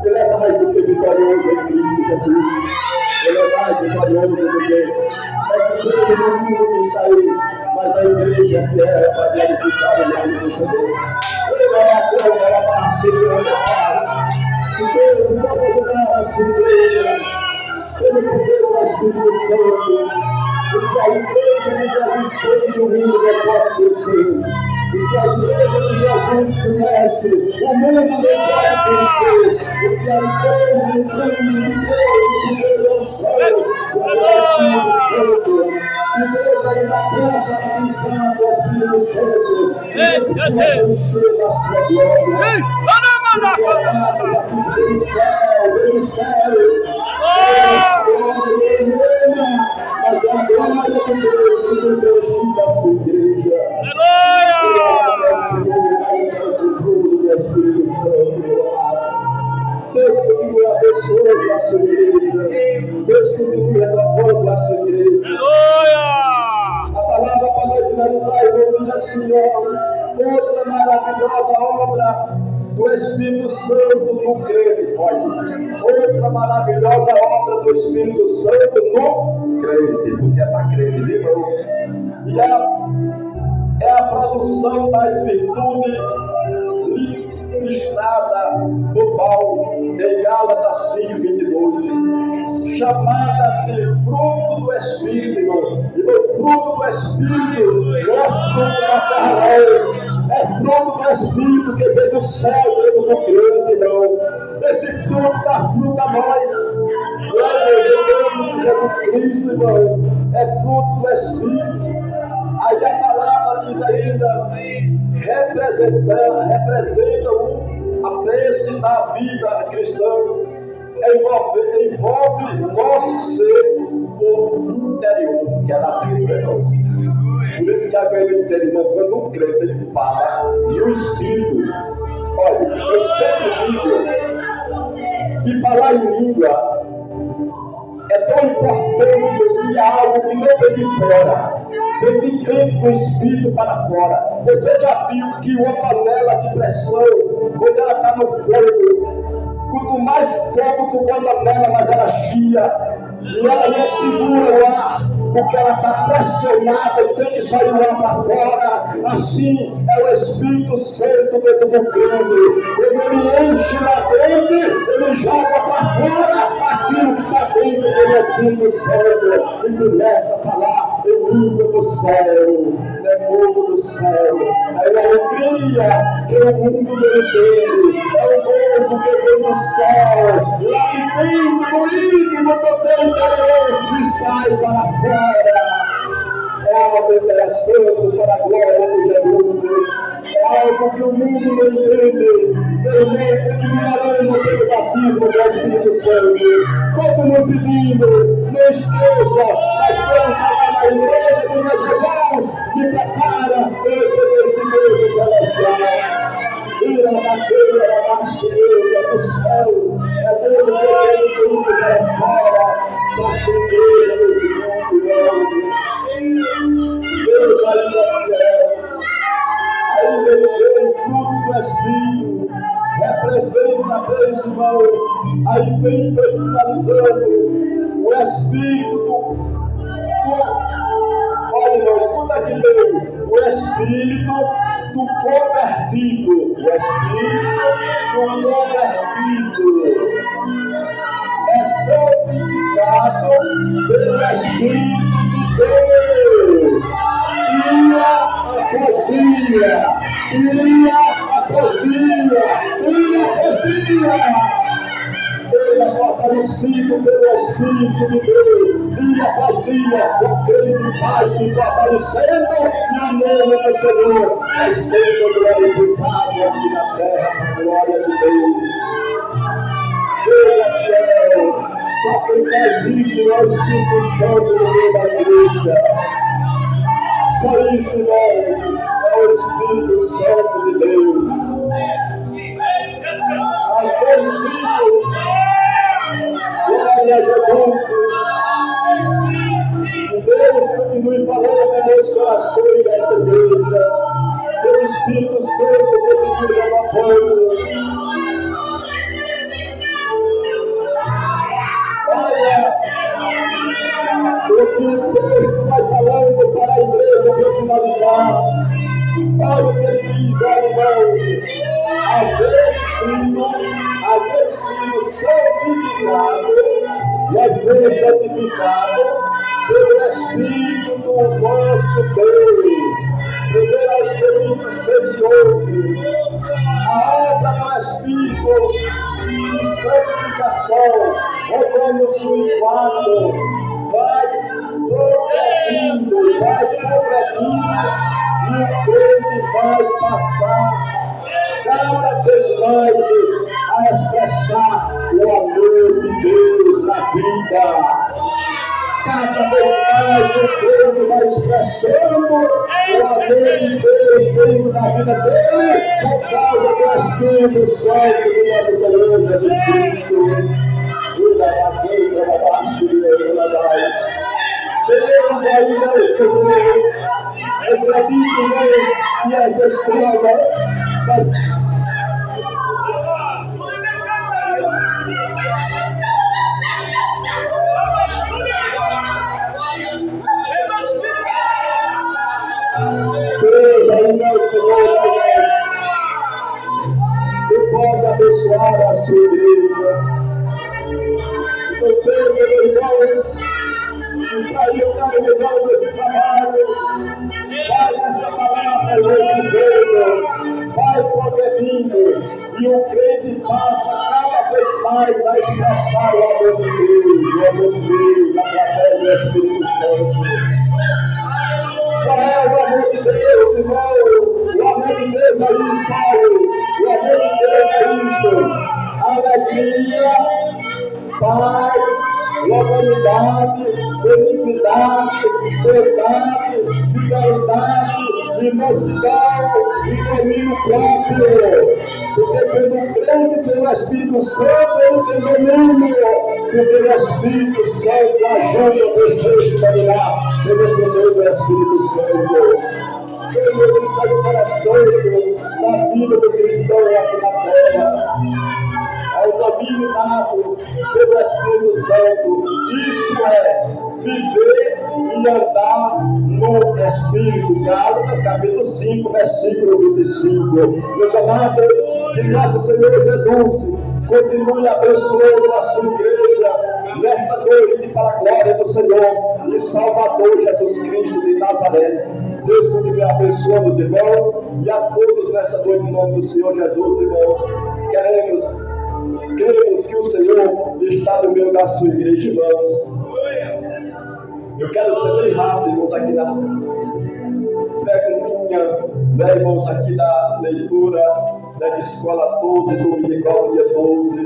Speaker 1: ele é mais do que vitorioso em Cristo Jesus. Ele é mais vitorioso do que todo mundo que está aí, mas a igreja quer para glorificar o nome do Senhor. Ele é a glória, ela vai ser glorificada. Que Deus possa ajudar a sua igreja, pelo poder do Espírito Santo. Porque a igreja de Jesus seja o mundo não pode vencer. Porque a igreja de Jesus conhece, o mundo não pode vencer. Porque a igreja de Deus, o poder do céu, o Espírito Santo. E Deus ainda peça a missão do Espírito Santo. Que Deus possa encher da sua glória. Porque a glória do céu, do céu. Deus continue renovando a sua igreja. A palavra para nós finalizar, eu vou dizer assim, outra maravilhosa obra do Espírito Santo no crente. Outra maravilhosa obra do Espírito Santo no crente, porque é para crente, de novo. E é a produção das virtudes listrada do Paulo em Gálatas 5:22, chamada de fruto do Espírito, irmão. E o fruto do Espírito não é fruto da carne, é fruto do Espírito que vem do céu dentro do crente, irmão. Esse fruto dá fruto a nós. Glória a Deus, Jesus Cristo, irmão. É fruto do Espírito. Aí a palavra diz ainda, representa a bênção da vida cristã, envolve o nosso ser interior, que é da vida. Por isso que a vida interior, quando um crente ele fala, e o Espírito, olha, eu sempre digo que falar em língua é tão importante que é algo que não vem de fora. Tem que ter do Espírito para fora. Você já viu que uma panela de pressão, quando ela está no fogo, quanto mais fogo tu bota nela, mais ela chia. E ela não segura o ar, porque ela está pressionada e tem que sair o ar para fora. Assim é o Espírito Santo dentro do crente. Quando ele enche lá dentro, ele joga para fora aquilo que está dentro do Espírito Santo. E começa a falar em língua do céu, nervoso do céu. É a alegria que o mundo não entende. É o gozo que vem do céu. Lá de dentro, no íntimo do teu interior, e sai para fora. É algo interessante para a glória de Jesus. É algo que o mundo não entende. Meu irmão, continuaremos pelo batismo do Espírito Santo. Continue pedindo, não esqueça, nós vamos chegar na igreja dos meus irmãos e prepara esse Deus de Deus celestial. Ira da terra, da cheia do céu, é Deus que tem tudo para fora da sua igreja do mundo. Deus ainda é ainda ele tem fruto do Espírito, representa bem, irmão. Aí vem finalizando o Espírito olha, irmão, escuta aqui bem, o Espírito do convertido, o Espírito do convertido é santificado pelo Espírito de Deus, dia após dia. Ele é fortalecido pelo Espírito de Deus, dia após dia, o crente vai se fortalecendo e o nome do Senhor vai sendo glorificado aqui na terra, para a glória de Deus. Ele é fiel, só quem faz isso é o Espírito Santo no meio da igreja. Só isso, irmãos, é o Espírito Santo de Deus. Versículo, glória a Jesus. Que Deus continue falando em meus corações nesta igreja. Que o Espírito Santo continue renovando. Olha, o que Deus vai falando para a igreja para finalizar. Olha o que ele diz, olha, irmãos. Haver sido santificado, nós fomos santificados pelo Espírito do nosso Deus. 1 Coríntios 6:11. A obra do Espírito de santificação, Romanos 1:4, vai progredindo, e o crente vai passar cada vez mais a expressar o amor de Deus na vida. Cada vez mais o crente vai expressando o amor de Deus dentro da vida dele, por causa do Espírito Santo de nosso Senhor Jesus Cristo. ainda o Senhor. Eu acredito neles e a estrada. Deus ainda é o Senhor. Tu pode abençoar a sua igreja. Eu tenho, meus irmãos, para eu terminar esse trabalho. Vai nessa palavra, eu vou dizendo, vai progredindo, e o crente passa cada vez mais a expressar o amor de Deus, através do Espírito Santo. Qual é o amor de Deus, irmão? O amor de Deus é isso, o amor de Deus é isso. Alegria, paz, longanimidade, benignidade, verdade, fidelidade, mansidão e domínio próprio. Porque pelo crente, pelo Espírito Santo, ele tem domínio. Porque o Espírito Santo ajuda você a se dominar pelo poder do Espírito Santo. Deus isso é interessante na vida do cristão aqui na terra. É o domínio dado pelo Espírito Santo. Isso é viver e andar no Espírito. Gálatas capítulo 5, versículo 25. Meus amados, que nosso Senhor Jesus continue abençoando a sua igreja nesta noite para a glória do Senhor e Salvador Jesus Cristo de Nazaré. Deus continue abençoando os irmãos e a todos nesta noite em nome do Senhor Jesus, irmãos. Cremos que o Senhor está no meio da sua igreja, irmãos. Eu quero ser bem rápido, irmãos, aqui nas perguntinhas, né, irmãos, aqui da leitura, né, de escola 12, dominical, dia 12.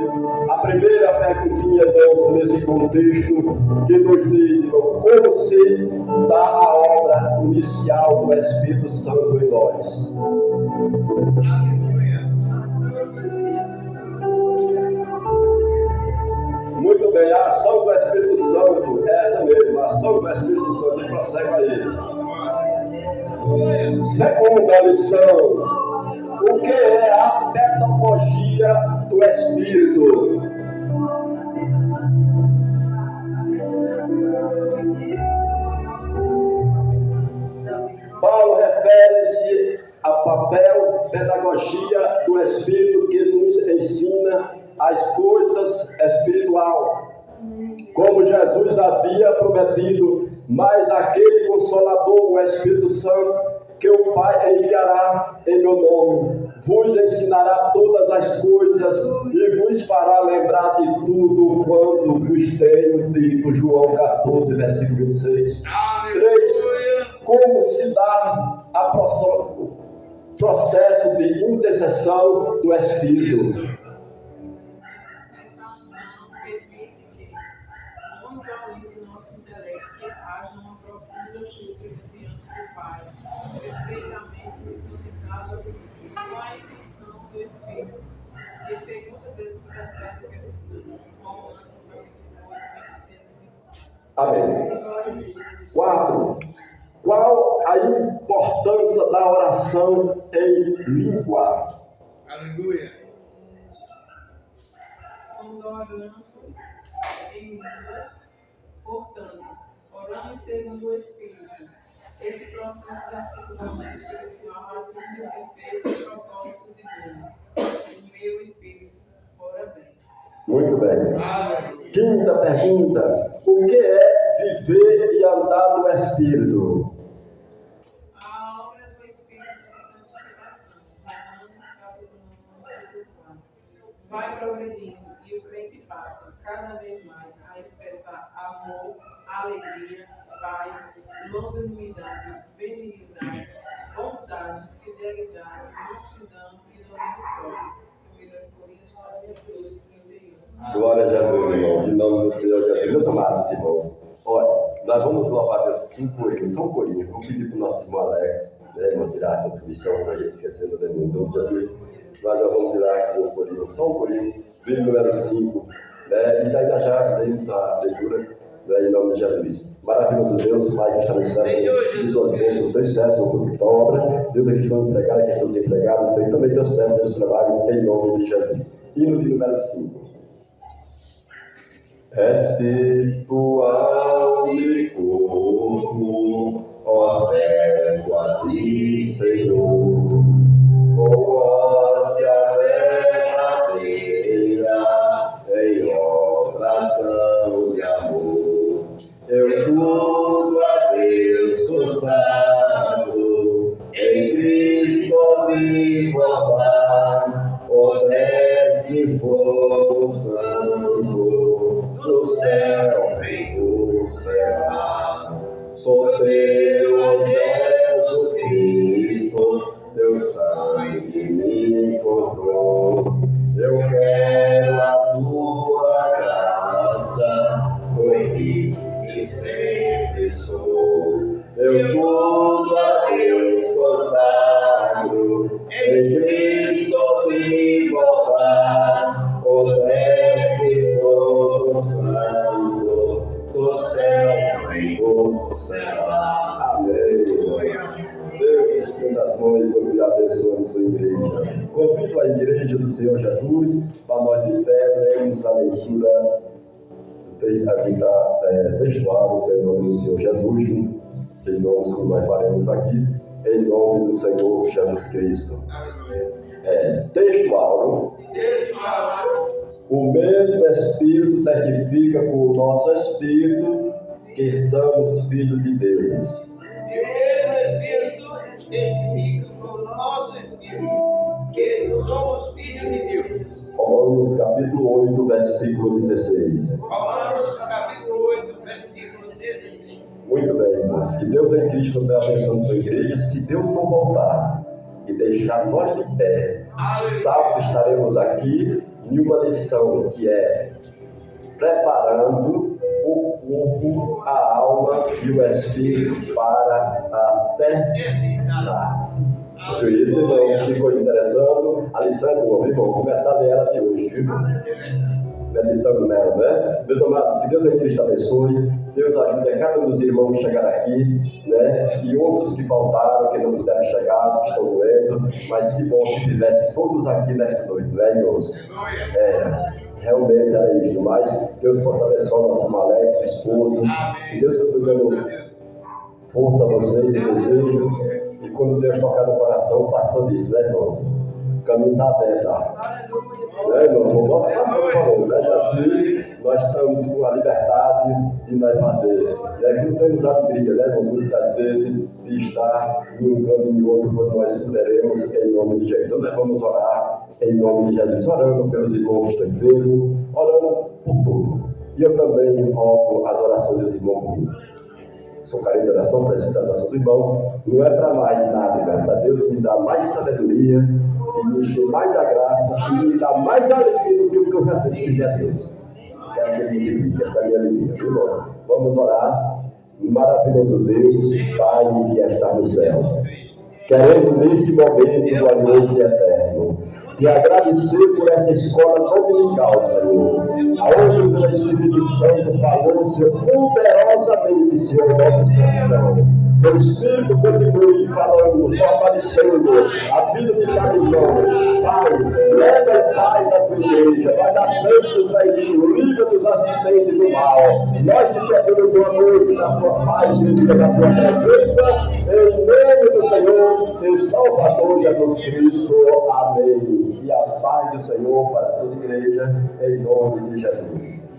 Speaker 1: A primeira perguntinha, irmãos, nesse contexto, que nos diz, irmão, como se dá a obra inicial do Espírito Santo em nós? Muito bem, a ação do Espírito Santo é essa mesmo, a ação do Espírito Santo, e prossegue aí. Segunda lição, o que é a pedagogia do Espírito? Paulo refere-se ao papel pedagogia do Espírito que nos ensina as coisas espirituais, como Jesus havia prometido, mas aquele Consolador, o Espírito Santo, que o Pai enviará em meu nome, vos ensinará todas as coisas e vos fará lembrar de tudo quanto vos tenho dito. João 14, versículo 26. 3. Como se dá o processo de intercessão do Espírito? Amém. 4. Qual a importância da oração em língua?
Speaker 3: Aleluia.
Speaker 6: Quando oramos em língua, portanto, oramos segundo o Espírito. Esse processo de articulação espiritual atinge o perfeito propósito de Deus. O meu espírito, ora bem.
Speaker 1: Muito bem. Quinta pergunta. O que é viver e andar no Espírito?
Speaker 6: A obra do Espírito de santificação, Romanos capítulo 1, versículo 4, vai progredindo e o crente passa cada vez mais a expressar amor, alegria, paz, longanimidade, benignidade, bondade, fidelidade, mansidão e domínio próprio. 1 Coríntios 12, 31.
Speaker 1: Glória a Jesus, irmãos, em nome do Senhor Jesus. Meus amados irmãos, olha, nós vamos louvar Deus com corinho, só um corinho. Vou pedir para o nosso irmão Alex, vamos tirar a contribuição para ele, esquecendo do nome de Jesus. Mas nós vamos tirar aqui um corinho, só um corinho, vídeo número 5, né? E daí já demos a leitura. Em nome de Jesus. Maravilhoso Deus, Pai, que está no céu, de tuas bênçãos, teus servos, o culto da obra, Deus, aqui estão empregados, aqui estão desempregados, Senhor, também teus servos, Deus, trabalham em nome de Jesus. Hino de número 5. Espiritual e corpo, oferto a ti, Senhor, como hóstia verdadeira, em oração de amor. Eu tudo a Deus consagro, em Cristo vivo amar, desce fogo santo, do céu vem do céu. Sou teu, ó Jesus Cristo, teu sangue me comprou. Eu quero a tua graça, pois que sempre sou. Eu tudo a Deus consagro, em Cristo vivo amar, desce fogo santo, do céu vem do céu. Amém. Deus estenda as mãos e abençoe a sua igreja. Convido a igreja do Senhor Jesus para nós de pé, lermos a leitura aqui da textual, em nome do Senhor Jesus, junto em nomes como nós faremos aqui, em nome do Senhor Jesus Cristo. Textual. O mesmo Espírito testifica com o nosso Espírito que somos filhos de Deus.
Speaker 7: E o mesmo Espírito testifica com o nosso Espírito que somos filhos de Deus.
Speaker 1: Romanos capítulo 8, versículo 16.
Speaker 7: Romanos capítulo 8, versículo 16.
Speaker 1: Muito bem, irmãos. Que Deus em Cristo nos abençoe sua igreja. Se Deus não voltar e deixar nós de pé, sábado estaremos aqui em uma lição que é preparando o corpo, a alma e o espírito para a eternidade. Viu isso, irmão? Que coisa interessante. A lição é boa, viu, irmão? Vamos começar a ler ela de hoje, viu, irmão? Meditando nela, né? Meus amados, que Deus em Cristo abençoe. Deus ajude a cada um dos irmãos que chegaram aqui, né? E outros que faltaram, que não puderam chegar, que estão doendo. Mas que bom que tivesse todos aqui nesta noite, né, irmãos? Realmente era isso. Mas Deus possa abençoar nossa irmã Alex, sua esposa. Que Deus continue dando força a vocês e desejo. E quando Deus tocar no coração, o pastor disse, né, irmãos? O caminho está aberto, tá? Né, irmão? O nosso pastor falou, né? Assim, nós estamos com a liberdade de nós fazer. E aqui não temos alegria, né, irmãos? Muitas vezes, de estar em um canto e em outro, quando nós puderemos, em nome de Jesus. Então, nós vamos orar em nome de Jesus, orando pelos irmãos que estão enfermos, orando por tudo. E eu também oro as orações dos irmãos comigo. Sou carente de oração, preciso das orações do irmão. Não é para mais nada, né? Para Deus me dar mais sabedoria, e me encher mais da graça, e me dar mais alegria do que o que eu já sei a Deus. Quero que ele multiplique essa minha alegria, viu, irmão? Vamos orar. Maravilhoso Deus, Pai que está no céu. Querendo neste momento glorioso e eterno, e agradecer por esta escola dominical, Senhor, aonde o Espírito Santo falou, Senhor, poderosamente, Senhor, em nosso coração. Que o Espírito continue falando, fortalecendo a vida de cada irmão. Pai, leva em paz a tua igreja, vai dar frente dos inimigos, livra dos acidentes do mal. Nós te pedimos uma noite na tua paz e na tua presença, em nome do Senhor e Salvador Jesus Cristo. Amém. E a paz do Senhor para toda a igreja, em nome de Jesus.